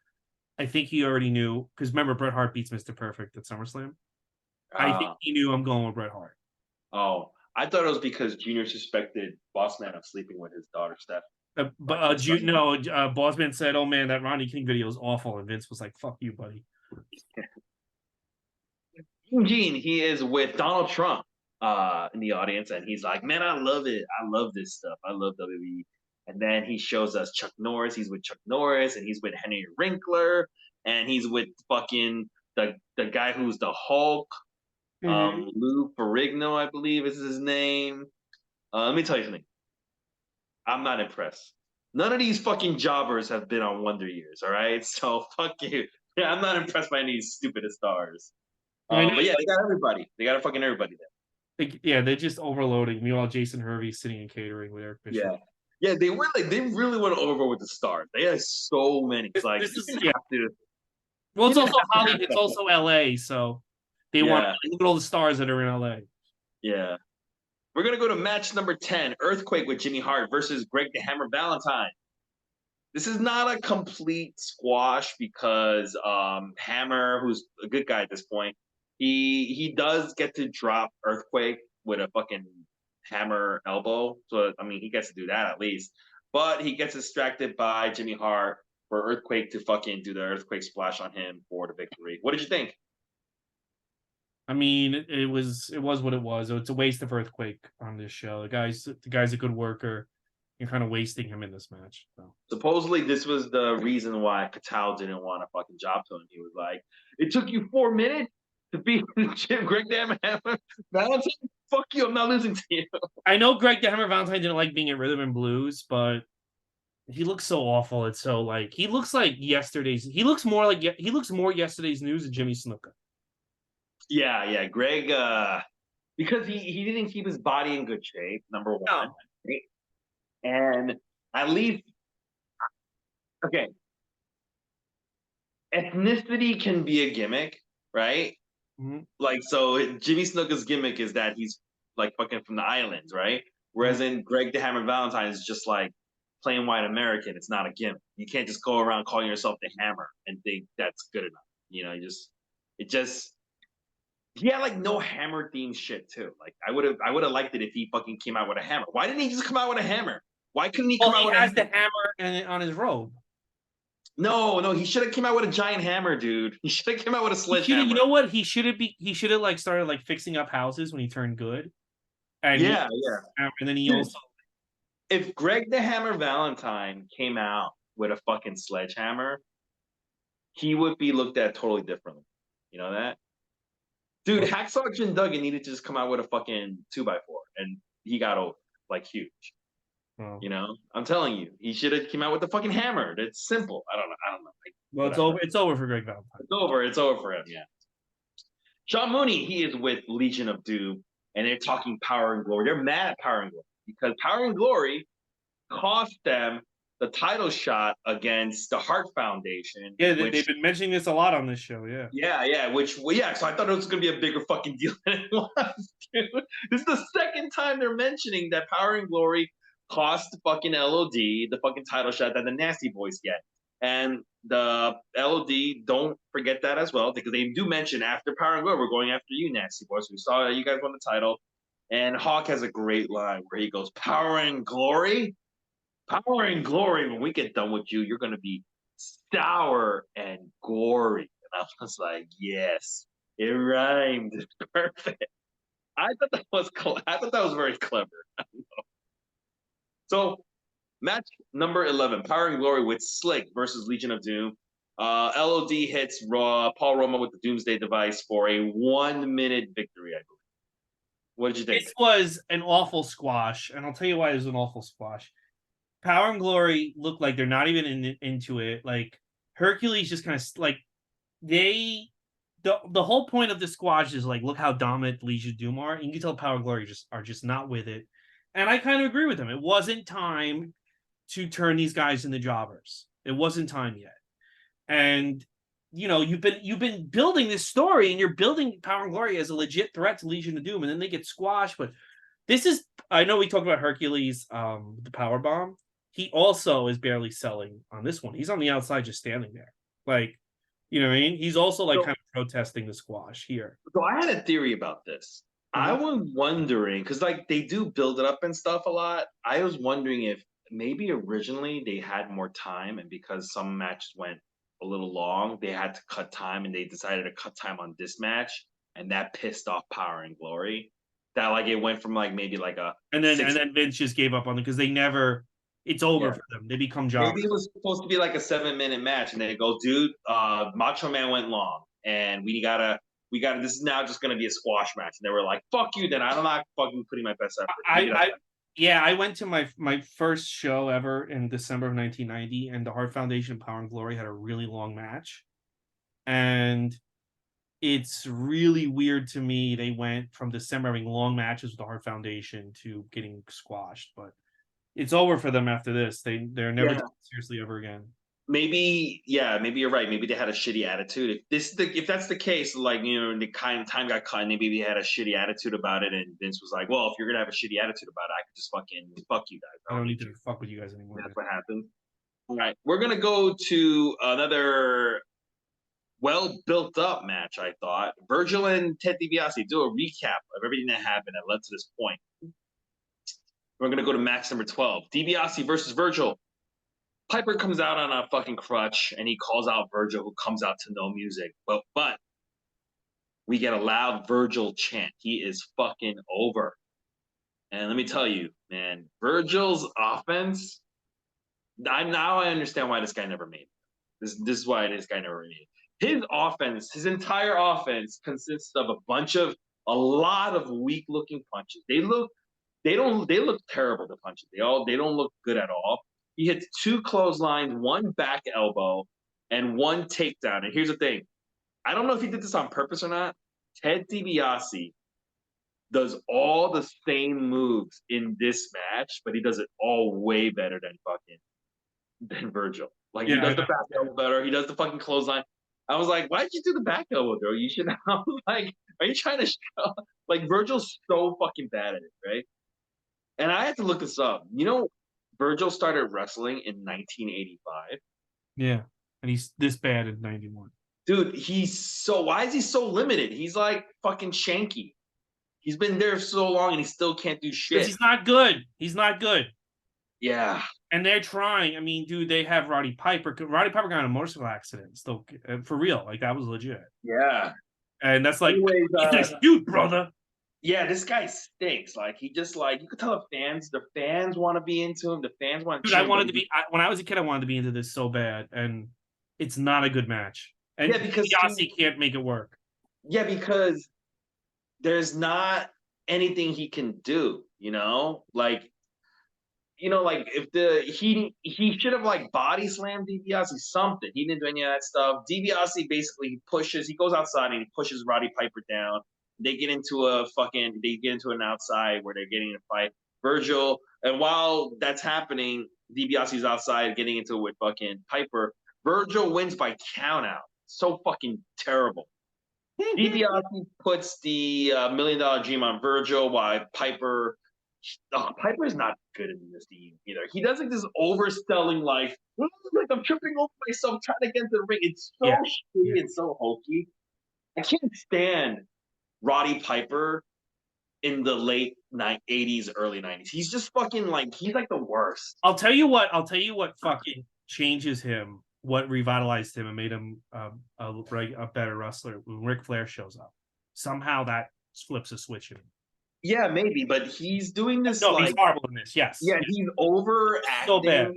I think he already knew because remember Bret Hart beats Mr. Perfect at SummerSlam. I think Uh, he knew I'm going with Bret Hart. oh, I thought it was because Junior suspected Bossman of sleeping with his daughter Steph. Bossman said, "Oh man, that Ronnie King video is awful," and Vince was like, "Fuck you, buddy." Eugene, he is with Donald Trump in the audience, and he's like, "Man, I love it. I love this stuff. I love WWE." And then he shows us Chuck Norris. He's with Chuck Norris, and he's with Henry Winkler, and he's with fucking the guy who's the Hulk, Mm-hmm. Lou Ferrigno, I believe is his name. Let me tell you something. I'm not impressed. None of these fucking jobbers have been on Wonder Years, all right? So fuck you. Yeah, I'm not impressed by any of these stupidest stars. I know But yeah, it's they got everybody. They got fucking everybody there. yeah, they're just overloading. Meanwhile, Jason Hervey's sitting in catering with Eric Bischoff. Yeah. Yeah, they really went over with the stars. They had so many. It's like This you is didn't yeah. have to. Well, You it's didn't also have to Holly. have It's that. also L.A. So they want Yeah, to look at all the stars that are in L.A. yeah. We're gonna go to match number 10, Earthquake with Jimmy Hart versus Greg the Hammer Valentine. This is not a complete squash because Hammer, who's a good guy at this point, he does get to drop Earthquake with a fucking hammer elbow. So I mean, he gets to do that at least. But he gets distracted by Jimmy Hart for Earthquake to fucking do the Earthquake splash on him for the victory. What did you think? I mean, it was what it was. It's a waste of Earthquake on this show. The guy's a good worker. You're kind of wasting him in this match. So. Supposedly, this was the reason why Patel didn't want a fucking job to him. He was like, "It took you 4 minutes to beat Jim Greg Damn Valentine. Fuck you! I'm not losing to you." I know Greg the Hammer Valentine didn't like being in Rhythm and Blues, but he looks so awful. It's so like he looks like yesterday's. He looks more yesterday's news than Jimmy Snuka. Yeah, yeah. Greg, because he didn't keep his body in good shape. Number one, No. right? And at least okay, ethnicity can be a gimmick, right? Mhm. Like so, Jimmy Snuka's gimmick is that he's like fucking from the islands, right? Mhm. Whereas in Greg the Hammer Valentine is just like plain white American. It's not a gimmick. You can't just go around calling yourself the Hammer and think that's good enough. You know, it just he had like no hammer themed shit too. Like I would have liked it if he fucking came out with a hammer. Why didn't he just come out with a hammer? Why couldn't he Well, come out he with a has the hammer? hammer on his robe. No, no, he should have came out with a giant hammer, dude. He should have came out with a He should have. You sledgehammer. know what? He should have like started like fixing up houses when he turned good, and Yeah, yeah. and then he Dude, also if Greg the Hammer Valentine came out with a fucking sledgehammer, he would be looked at totally differently. You know that? Dude, Hacksaw Jim Duggan needed to just come out with a fucking 2x4 and he got over like huge. well, You know? I'm telling you, he should have came out with the fucking hammer. It's simple. I don't know. I don't know. Like, well, it's whatever. over. It's over for Greg Valentine. It's over. It's over for him. Yeah. Sean Mooney, he is with Legion of Doom, and they're talking Power and Glory. They're mad at Power and Glory because Power and Glory cost them the title shot against the Hart Foundation, Yeah, they've which been mentioning this a lot on this show. Yeah. yeah, yeah, which well, yeah. So I thought it was gonna be a bigger fucking deal than it was, dude. This is the second time they're mentioning that Power and Glory cost fucking LOD the fucking title shot that the Nasty Boys get. And the LOD don't forget that as well, because they do mention after Power and Glory, we're going after you, Nasty Boys. We saw that you guys won the title. And Hawk has a great line where he goes, Power and Glory? Power and Glory, when we get done with you, you're going to be sour and gory. And I was like, yes, it rhymed. It's perfect. I thought that was very clever. So match number 11, Power and Glory with Slick versus Legion of Doom. LOD hits Paul Roma with the Doomsday Device for a 1 minute victory, I believe. What did you think? This was an awful squash, and I'll tell you why it was an awful squash. Power and Glory look like they're not even into it. Like Hercules just kind of like they the whole point of the squash is like look how dominant Legion of Doom are. And you can tell Power and Glory are just not with it. And I kind of agree with them. It wasn't time. to turn these guys into jobbers. It wasn't time yet. And you've been building this story, and you're building Power and Glory as a legit threat to Legion of Doom, and then they get squashed. But this is, I know we talked about Hercules, the power bomb. He also is barely selling on this one. He's on the outside, just standing there, like, you know what I mean? He's also like kind of protesting the squash here. So I had a theory about this. I was wondering, because like they do build it up and stuff a lot. I was wondering if maybe originally they had more time, and because some matches went a little long, they had to cut time, and they decided to cut time on this match, and that pissed off Power and Glory. That like it went from like maybe like a and then Vince just gave up on it because they never. It's over for them. They become jobbers. Maybe it was supposed to be like a 7-minute match, and they go, dude, Macho Man went long, and we gotta. This is now just gonna be a squash match, and they were like, "Fuck you!" Then I'm not fucking putting my best effort. I went to my first show ever in December of 1990, and the Hart Foundation Power and Glory had a really long match, and it's really weird to me. They went from December having long matches with the Hart Foundation to getting squashed, but it's over for them after this. They're never taken seriously ever again. Maybe you're right. Maybe they had a shitty attitude. If that's the case, like the kind of time got cut, and maybe they had a shitty attitude about it, and Vince was like, "Well, if you're gonna have a shitty attitude about it, I could just fucking fuck you guys. I don't need to fuck with you guys anymore." That's what happened. All right, we're gonna go to another well built up match. I thought Virgil and Ted DiBiase do a recap of everything that happened that led to this point. We're gonna go to match number 12: DiBiase versus Virgil. Piper comes out on a fucking crutch, and he calls out Virgil, who comes out to no music. But we get a loud Virgil chant. He is fucking over. And let me tell you, man, Virgil's offense. I understand why this guy never made it. This is why this guy never made it. His offense, his entire offense, consists of a lot of weak looking punches. They look terrible. The punches. They don't look good at all. He hits 2 clotheslines, 1 back elbow, and 1 takedown. And here's the thing. I don't know if he did this on purpose or not. Ted DiBiase does all the same moves in this match, but he does it all way better than Virgil. Like, he does the back elbow better. He does the fucking clothesline. I was like, why'd you do the back elbow, bro? You should have, like, are you trying to show? Like, Virgil's so fucking bad at it, right? And I had to look this up. Virgil started wrestling in 1985. Yeah, and he's this bad in 91. Dude, why is he so limited? He's like fucking Shanky. He's been there so long, and he still can't do shit. Because he's not good. He's not good. Yeah. And they're trying. I mean, dude, they have Roddy Piper. Roddy Piper got in a motorcycle accident. Still, for real. Like, that was legit. Yeah. And that's like, he's a dude, brother. Yeah, this guy stinks. Like, he just, like, you could tell the fans want to be into him. The fans want to. Dude, I wanted to be. When I was a kid, I wanted to be into this so bad, and it's not a good match. And because DiBiase can't make it work. Yeah, because there's not anything he can do. Like if he should have like body slammed DiBiase something. He didn't do any of that stuff. DiBiase basically he goes outside and he pushes Roddy Piper down. They get into an outside where they're getting in a fight. Virgil, and while that's happening, DiBiase's outside getting into it with fucking Piper. Virgil wins by count out. So fucking terrible. DiBiase puts the $1 Million Dream on Virgil, while Piper's not good in this team either. He does like this overselling like I'm tripping over myself trying to get into the ring. It's so shitty and so hokey. I can't stand Roddy Piper in the late 80s, early 90s. He's just fucking like, he's like the worst. I'll tell you what fucking changes him, what revitalized him and made him a better wrestler when Ric Flair shows up. Somehow that flips a switch in him. Yeah, maybe, but he's doing this. No, he's horrible in this. Yes. Yeah, he's overacting. So bad.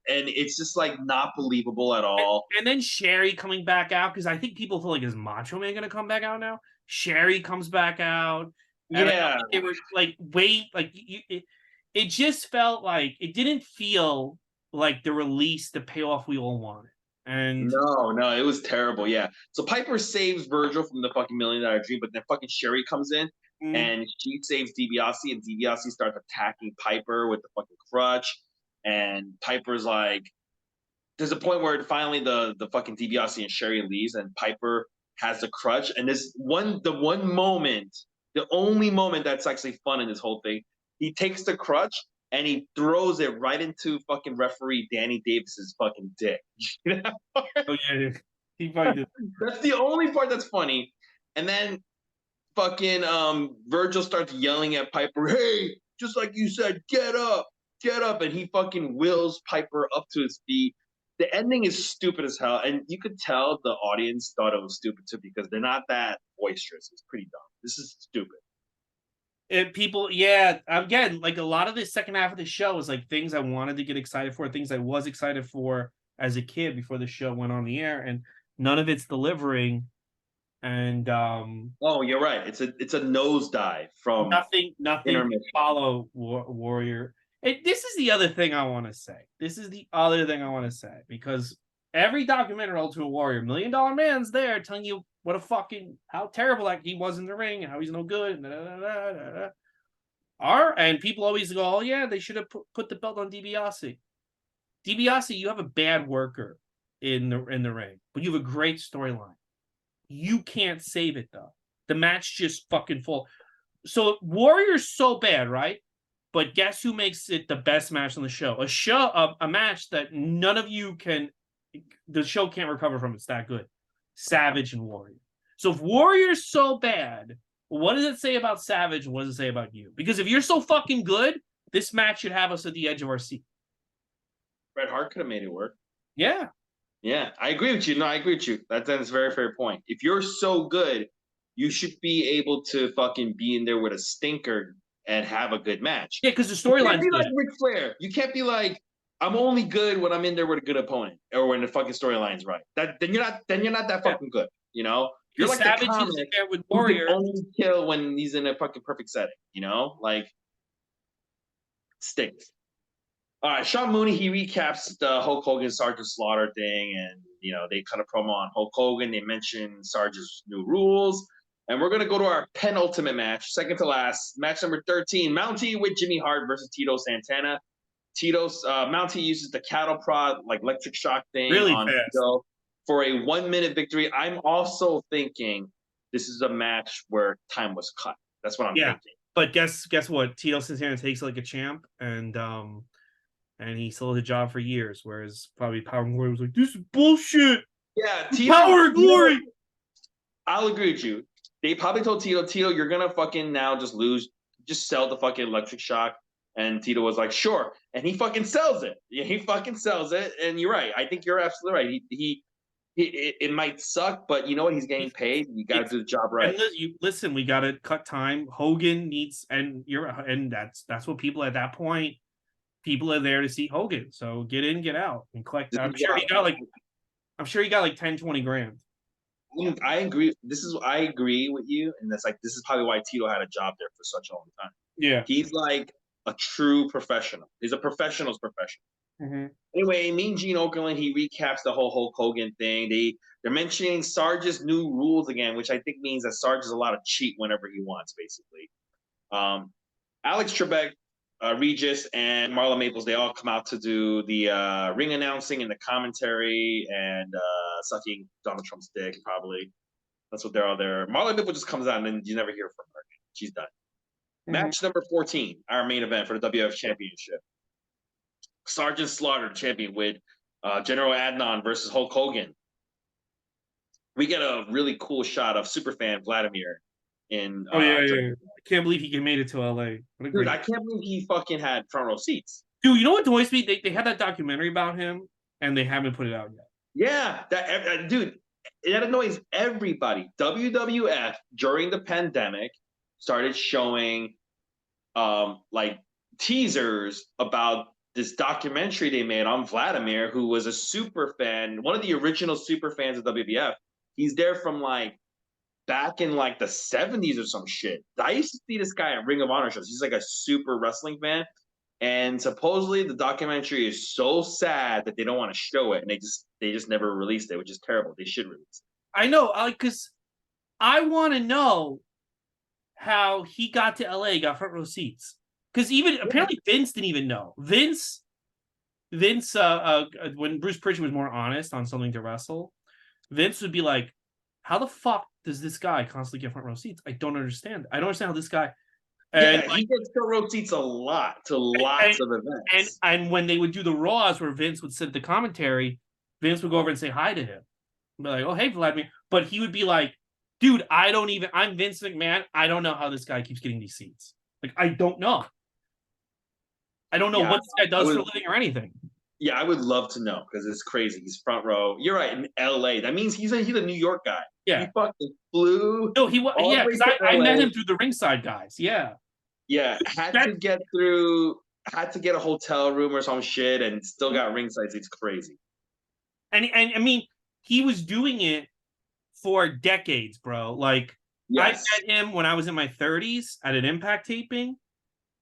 And it's just like not believable at all. And then Sherry coming back out, because I think people feel like, is Macho Man gonna come back out now? Sherry comes back out. Yeah, they were like, wait, like it just felt like it didn't feel like the release, the payoff we all wanted. And no, it was terrible. Yeah, so Piper saves Virgil from the fucking $1 Million Dream, but then fucking Sherry comes in and she saves DiBiase, and DiBiase starts attacking Piper with the fucking crutch. and Piper's like, there's a point where finally the fucking DiBiase and Sherry leaves, and Piper has the crutch, and the only moment that's actually fun in this whole thing, he takes the crutch and he throws it right into fucking referee Danny Davis's fucking dick. Oh yeah, he probably did. That's the only part that's funny. And then fucking Virgil starts yelling at Piper, "Hey, just like you said, get up, and he fucking wills Piper up to his feet. The ending is stupid as hell, and you could tell the audience thought it was stupid too because they're not that boisterous. It's pretty dumb. This is stupid. People, yeah, again, like a lot of the second half of the show is like things I wanted to get excited for, things I was excited for as a kid before the show went on the air, and none of it's delivering. And Oh, you're right. It's a nosedive from nothing intermission. follow Warrior. This is the other thing I want to say. Because every documentary Ultimate Warrior, $1 Million Man's there telling you how terrible like he was in the ring and how he's no good. And people always go, "Oh yeah, they should have put the belt on DiBiase." DiBiase, you have a bad worker in the ring, but you have a great storyline. You can't save it though. The match just fucking full. So Warrior's so bad, right? But guess who makes it the best match on the show? A match that none of you can. The show can't recover from. It's that good. Savage and Warrior. So if Warrior's so bad, what does it say about Savage? What does it say about you? Because if you're so fucking good, this match should have us at the edge of our seat. Bret Hart could have made it work. Yeah. Yeah, I agree with you. No, I agree with you. That's a very fair point. If you're so good, you should be able to fucking be in there with a stinker and have a good match. Yeah, because the storyline's good. like Ric Flair. You can't be like, I'm only good when I'm in there with a good opponent or when the fucking storyline's right. Then you're not that fucking good. You know, you're like Savage the comic is there with who Warrior. can only kill when he's in a fucking perfect setting. You know, like stinks. All right, Sean Mooney, he recaps the Hulk Hogan Sergeant Slaughter thing, and they cut a promo on Hulk Hogan. They mention Sarge's new rules, and we're gonna go to our penultimate match, second to last, match number 13, Mountie with Jimmy Hart versus Tito Santana. Mountie uses the cattle prod, like electric shock thing Really on fast. Tito for a 1-minute victory. I'm also thinking this is a match where time was cut. That's what I'm thinking. But guess what? Tito Santana takes it like a champ, and he still had a job for years, whereas probably Power and Glory was like, "This is bullshit." Yeah, Power and Glory. I'll agree with you. They probably told Tito, you're gonna fucking now just lose, just sell the fucking electric shock. And Tito was like, sure. And he fucking sells it. Yeah, he fucking sells it. And you're right. I think you're absolutely right. It might suck, but you know what? He's getting paid. You got to do the job right. And listen, we got to cut time. Hogan needs, and that's what people at that point. People are there to see Hogan, so get in, get out, and collect. I'm sure he got like 10, 20 grand. I agree. I agree with you, and this is probably why Tito had a job there for such a long time. Yeah, he's like a true professional. He's a professional's professional. Mm-hmm. Anyway, Mean Gene Okerlund, he recaps the whole Hulk Hogan thing. They're mentioning Sarge's new rules again, which I think means that Sarge is allowed to cheat whenever he wants, basically. Alex Trebek, Regis, and Marlon Maples, they all come out to do the ring announcing and the commentary and sucking Donald Trump's dick, probably. That's what they're all there. Marlon Maples just comes out and then you never hear from her. She's done. Mm-hmm. Match number 14, our main event for the WF Championship. Sergeant Slaughter, champion, with General Adnan versus Hulk Hogan. We get a really cool shot of superfan Vladimir in. I can't believe he made it to LA. Dude, I can't believe he fucking had front row seats. Dude, you know what annoys me? They had that documentary about him, and they haven't put it out yet. Yeah, that annoys everybody. WWF during the pandemic started showing like teasers about this documentary they made on Vladimir, who was a super fan, one of the original super fans of WWF. He's there from like back in like the 70s or some shit. I used to see this guy at Ring of Honor shows. He's like a super wrestling fan. And supposedly the documentary is so sad that they don't want to show it, and they just never released it, which is terrible. They should release it. I know, because I want to know how he got to LA, got front row seats. Because apparently Vince didn't even know. Vince Vince, when Bruce Pritchard was more honest on something to wrestle, Vince would be like, "How the fuck does this guy constantly get front row seats? I don't understand. I don't understand how this guy." And Yeah, he gets front row seats a lot to and lots of and events. and when they would do the Raws where Vince would sit at the commentary, Vince would go over and say hi to him. Be like, "Oh, hey, Vladimir," but he would be like, "Dude, I don't even. I'm Vince McMahon. I don't know how this guy keeps getting these seats. Like, I don't know. I don't know Yeah, what this guy I does for a would. living or anything." Yeah, I would love to know because it's crazy. He's front row. You're right in L.A. That means he's a New York guy. Yeah. He fucking flew No, he was. all the Yeah, way because to I met L.A. him through the ringside guys. Yeah. Yeah, had That to get through, had to get a hotel room or some shit, and still got ringside. It's crazy. and I mean, he was doing it for decades, bro. Like I Yes. met him when I was in my 30s at an Impact taping,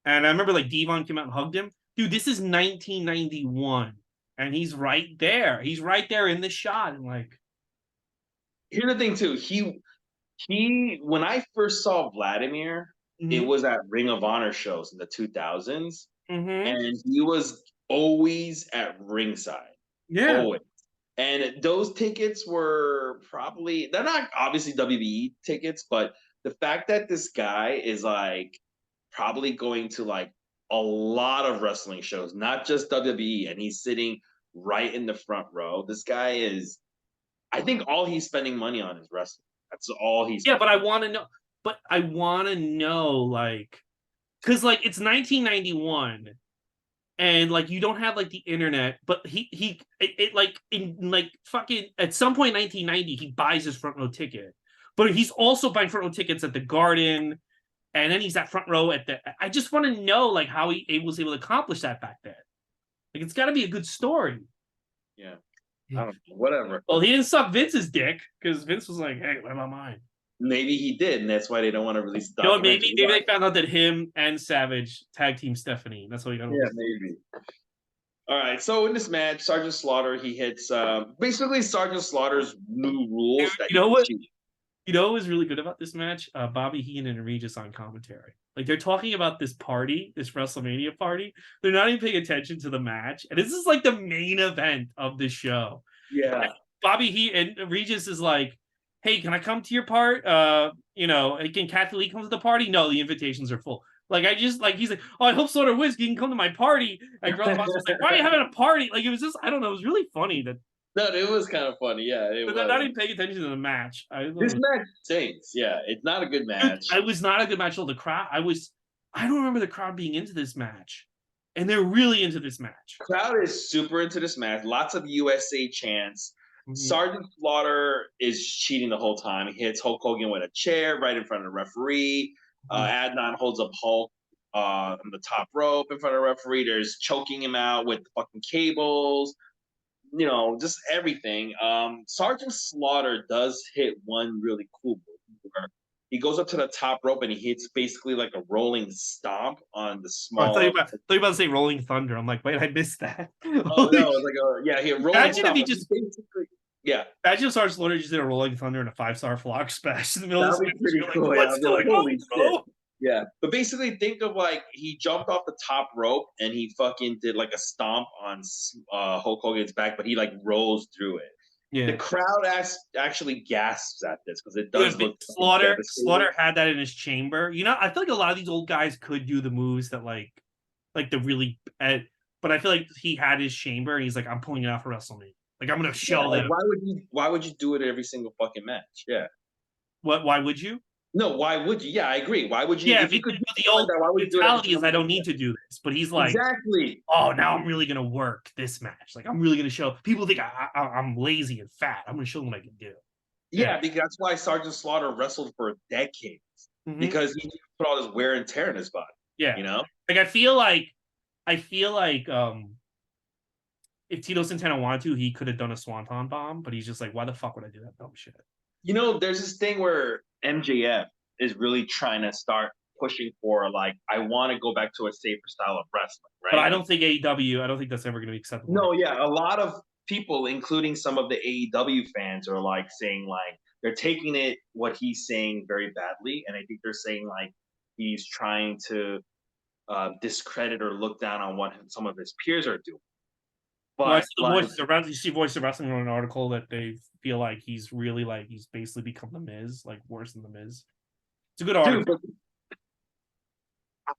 and I remember like Devon came out and hugged him. Dude, this is 1991, and he's right there. He's right there in the shot, and like, Here's the thing too. He when I first saw Vladimir, it mm-hmm, was at Ring of Honor shows in the 2000s, mm-hmm, and he was always at ringside, yeah, always. And those tickets were probably they're not obviously WBE tickets, but the fact that this guy is like probably going to like a lot of wrestling shows, not just WWE, and he's sitting right in the front row. This guy is I think all he's spending money on is wrestling. That's all he's yeah. But spending. I want to know. But I want to know, like, because like it's 1991 and like you don't have like the internet, but it like in like fucking at some point in 1990 he buys his front row ticket, but he's also buying front row tickets at the Garden, and then he's at front row at the. I just want to know like how he was able to accomplish that back then. Like it's got to be a good story. Yeah, I don't know, whatever. Well, he didn't suck Vince's dick because Vince was like, "Hey, what about mine?" Maybe he did, and that's why they don't want to release the You know what? Maybe documentary. maybe they found out that him and Savage tag team Stephanie. That's why he got Yeah, maybe. All right. So in this match, Sergeant Slaughter he hits basically Sergeant Slaughter's new Dude, rules that you he know can what? cheat. You know what was really good about this match? Bobby Heenan and Regis on commentary. Like they're talking about this party, this WrestleMania party. They're not even paying attention to the match, and this is like the main event of the show. And Yeah. Bobby Heenan and Regis is like, "Hey, can I come to your part? Can Kathy Lee come to the party? No, the invitations are full." Like I just like he's like, "Oh, I hope Slaughter wins. He can come to my party." And Girl Boss was like, "Why are you having a party?" Like it was just I don't know. It was really funny that No, it was kind of funny. Yeah, it they're not was. even paying attention to the match. I thought it This was match stinks. Yeah, it's not a good Dude, match. it was not a good match at all. The crowd, I don't remember the crowd being into this match, and they're really into this match. Crowd is super into this match. Lots of USA chants. Mhm. Sergeant Slaughter is cheating the whole time. He hits Hulk Hogan with a chair right in front of the referee. Mhm. Adnan holds up Hulk on the top rope in front of the referee. There's choking him out with fucking cables. You know, just everything. Sergeant Slaughter does hit one really cool move where he goes up to the top rope and he hits basically like a rolling stomp on the Oh, small. I thought you were about to say Rolling Thunder. I'm like, wait, I missed that. Oh Holy no, shit. it's like a yeah, he a rolling Imagine if stomp. he But he just basically, yeah, imagine if Sergeant Slaughter just did a Rolling Thunder and a 5-star flock smash in the middle of that'd this be match. pretty You're like, cool. Yeah, what's I'd be like, going on, holy shit. bro? Yeah, but basically, think of like he jumped off the top rope and he fucking did like a stomp on Hulk Hogan's back, but he like rolls through it. The Yeah. crowd actually gasps at this because it does Dude, but look fucking devastating. Slaughter had that in his chamber. You know, I feel like a lot of these old guys could do the moves that like the really but I feel like he had his chamber and he's like, I'm pulling it out for WrestleMania. Like I'm gonna Yeah, show like them. why would you do it every single fucking match? Yeah. What? Why would you? No, why would you? Yeah, I agree. Why would you Yeah, if you could do the something like old that, why would you do it every mentality single is I match? don't need to do this, but he's like, Exactly. oh, now I'm really gonna work this match. Like I'm really gonna show people think I'm lazy and fat. I'm gonna show them what I can do. Yeah. Yeah, because that's why Sergeant Slaughter wrestled for decades Hmm. because he put all this wear and tear in his body. Yeah. You know, Like I feel like if Tito Santana wanted to, he could have done a swanton bomb, but he's just like, why the fuck would I do that dumb shit? there's this thing where MJF is really trying to start pushing for like I want to go back to a safer style of wrestling, But right? I don't think AEW, I don't think that's ever going to be acceptable. No, yeah, a lot of people, including some of the AEW fans, are like saying like they're taking it what he's saying very badly, and I think they're saying like he's trying to discredit or look down on what some of his peers are doing. Well, I But see the voices around. You see Voice of Wrestling on an article that they feel like he's really like he's basically become the Miz, like worse than the Miz. It's a good dude, article. but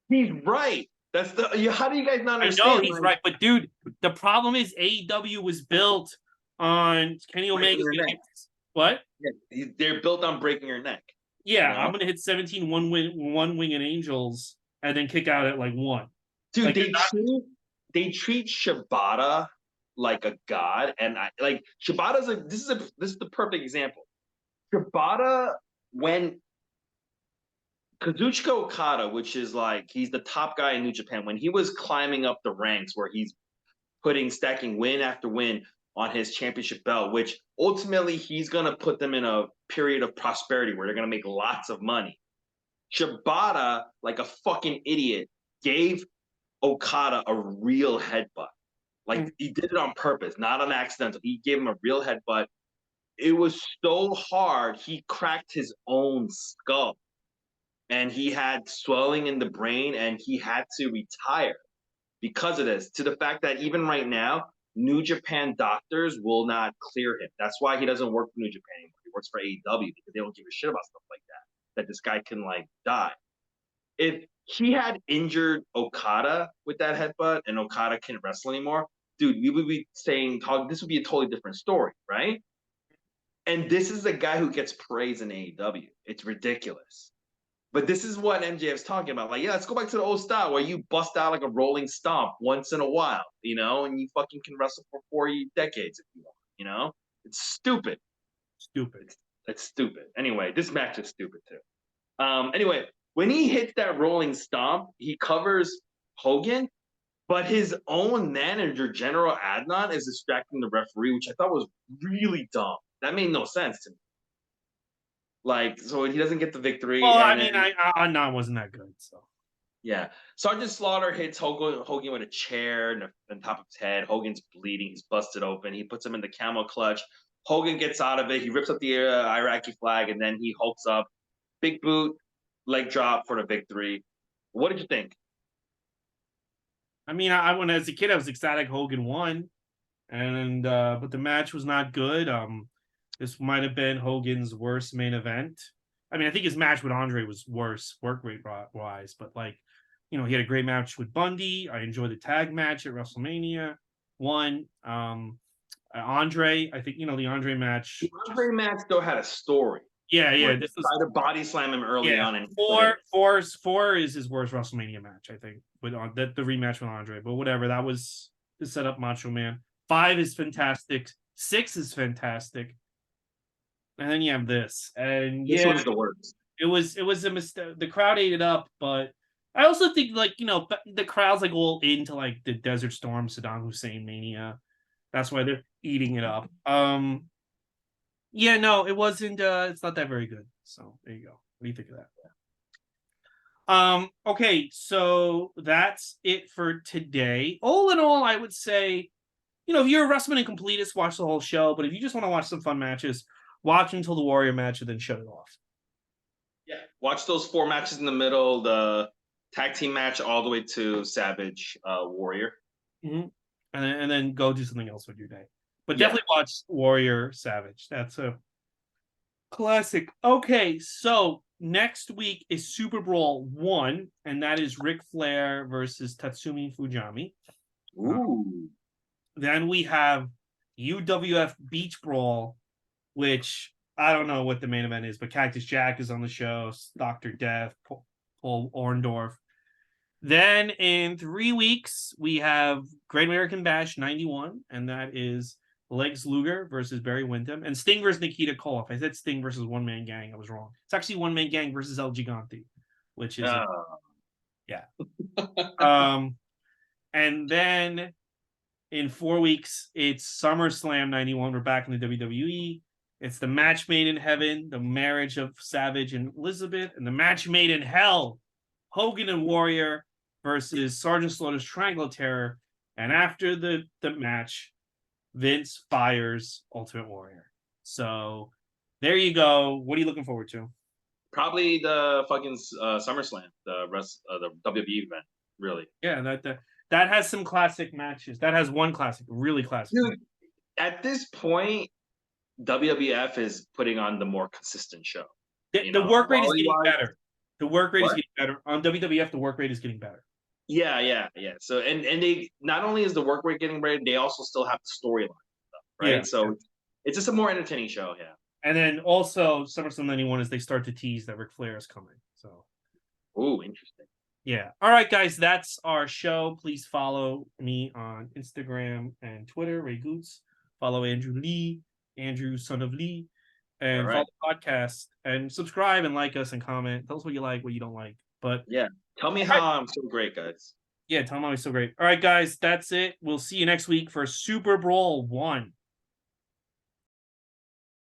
he's right. That's how do you guys not I know understand? he's Like, right, but dude, the problem is AEW was built on Kenny breaking Omega's your gonna neck. hit what? Yeah, they're built on breaking your neck. Yeah, You I'm know, gonna hit 17 one winged angels and then kick out at like one. dude, Like they treat Shibata like a god, and I like Shibata's a this is the perfect example. Shibata when Kazuchika Okada, which is like he's the top guy in New Japan, when he was climbing up the ranks where he's stacking win after win on his championship belt, which ultimately he's gonna put them in a period of prosperity where they're gonna make lots of money. Shibata, like a fucking idiot, gave Okada a real headbutt. Like he did it on purpose, not an accidental. He gave him a real headbutt. It was so hard, he cracked his own skull. And he had swelling in the brain and he had to retire because of this. To the fact that even right now, New Japan doctors will not clear him. That's why he doesn't work for New Japan anymore. He works for AEW because they don't give a shit about stuff like that. That this guy can like die. If he had injured Okada with that headbutt and Okada can't wrestle anymore, dude, we would be saying this would be a totally different story, right? And this is a guy who gets praise in AEW. It's ridiculous. But this is what MJF's talking about. Like, yeah, let's go back to the old style where you bust out like a rolling stomp once in a while, and you fucking can wrestle for 40 decades if you want. It's stupid. stupid. It's stupid. Anyway, this match is stupid too. Anyway, when he hits that rolling stomp, he covers Hogan, but his own manager, General Adnan, is distracting the referee, which I thought was really dumb. That made no sense to me. Like, so he doesn't get the victory, Well, I and mean, then I non wasn't that good, so yeah. Sergeant Slaughter hits Hogan with a chair on top of his head. Hogan's bleeding. He's busted open. He puts him in the camel clutch. Hogan gets out of it. He rips up the Iraqi flag, and then he hulks up. Big boot, leg drop for the victory. What did you think? I mean, when as a kid, I was ecstatic Hogan won, and but the match was not good. This might have been Hogan's worst main event. I mean, I think his match with Andre was worse work rate wise, but like, he had a great match with Bundy. I enjoyed the tag match at WrestleMania. One, Andre, I think the Andre match. The Andre match still had a story. Yeah. This was tried to body slam him early on, and four is his worst WrestleMania match, I think, with the rematch with Andre. But whatever, that was to set up Macho Man. 5 is fantastic. 6 is fantastic, and then you have this, and this yeah, was the worst. it was a mistake. The crowd ate it up, but I also think like the crowd's like all into like the Desert Storm Saddam Hussein mania. That's why they're eating it up. Yeah, no, it wasn't. It's not that very good. So there you go. What do you think of that? Okay, so that's it for today. All in all, I would say, if you're a wrestling and completist, watch the whole show. But if you just want to watch some fun matches, watch until the Warrior match and then shut it off. Yeah, watch those 4 matches in the middle. The tag team match all the way to Savage Warrior. Mm-hmm. And then go do something else with your day. But definitely watch Warrior Savage. That's a classic. Okay, so next week is Super Brawl 1, and that is Ric Flair versus Tatsumi Fujami. Ooh. Then we have UWF Beach Brawl, which I don't know what the main event is, but Cactus Jack is on the show, Dr. Death, Paul Orndorff. Then in 3 weeks, we have Great American Bash 91, and that is Lex Luger versus Barry Windham, and Sting versus Nikita Koloff. I said Sting versus One Man Gang. I was wrong. It's actually One Man Gang versus El Gigante, which is yeah. And then in 4 weeks, it's SummerSlam 91. We're back in the WWE. It's the match made in heaven, the marriage of Savage and Elizabeth, and the match made in hell, Hogan and Warrior versus Sergeant Slaughter's Triangle Terror. And after the match, Vince fires Ultimate Warrior. So there you go. What are you looking forward to? Probably the fucking SummerSlam, the WWE event. Really. Yeah, that That has some classic matches. That has one classic, really classic. Dude, at this point, WWF is putting on the more consistent show. The work rate is getting quality-wise. better. The work rate is What? getting better. On WWF, the work rate is getting better. Yeah. So and they not only is the work rate getting better, they also still have the storyline stuff, right? Yeah. So it's just a more entertaining show. Yeah. And then also SummerSlam 91 is they start to tease that Ric Flair is coming. So Ooh, interesting. yeah. All right, guys, that's our show. Please follow me on Instagram and Twitter, Ray Goots. Follow Andrew Lee, Andrew Son of Lee, and follow the podcast and subscribe and like us and comment. Tell us what you like, what you don't like. But yeah, tell me how I'm so great, guys. Yeah, tell me how he's so great. All right, guys, that's it. We'll see you next week for Super Brawl 1.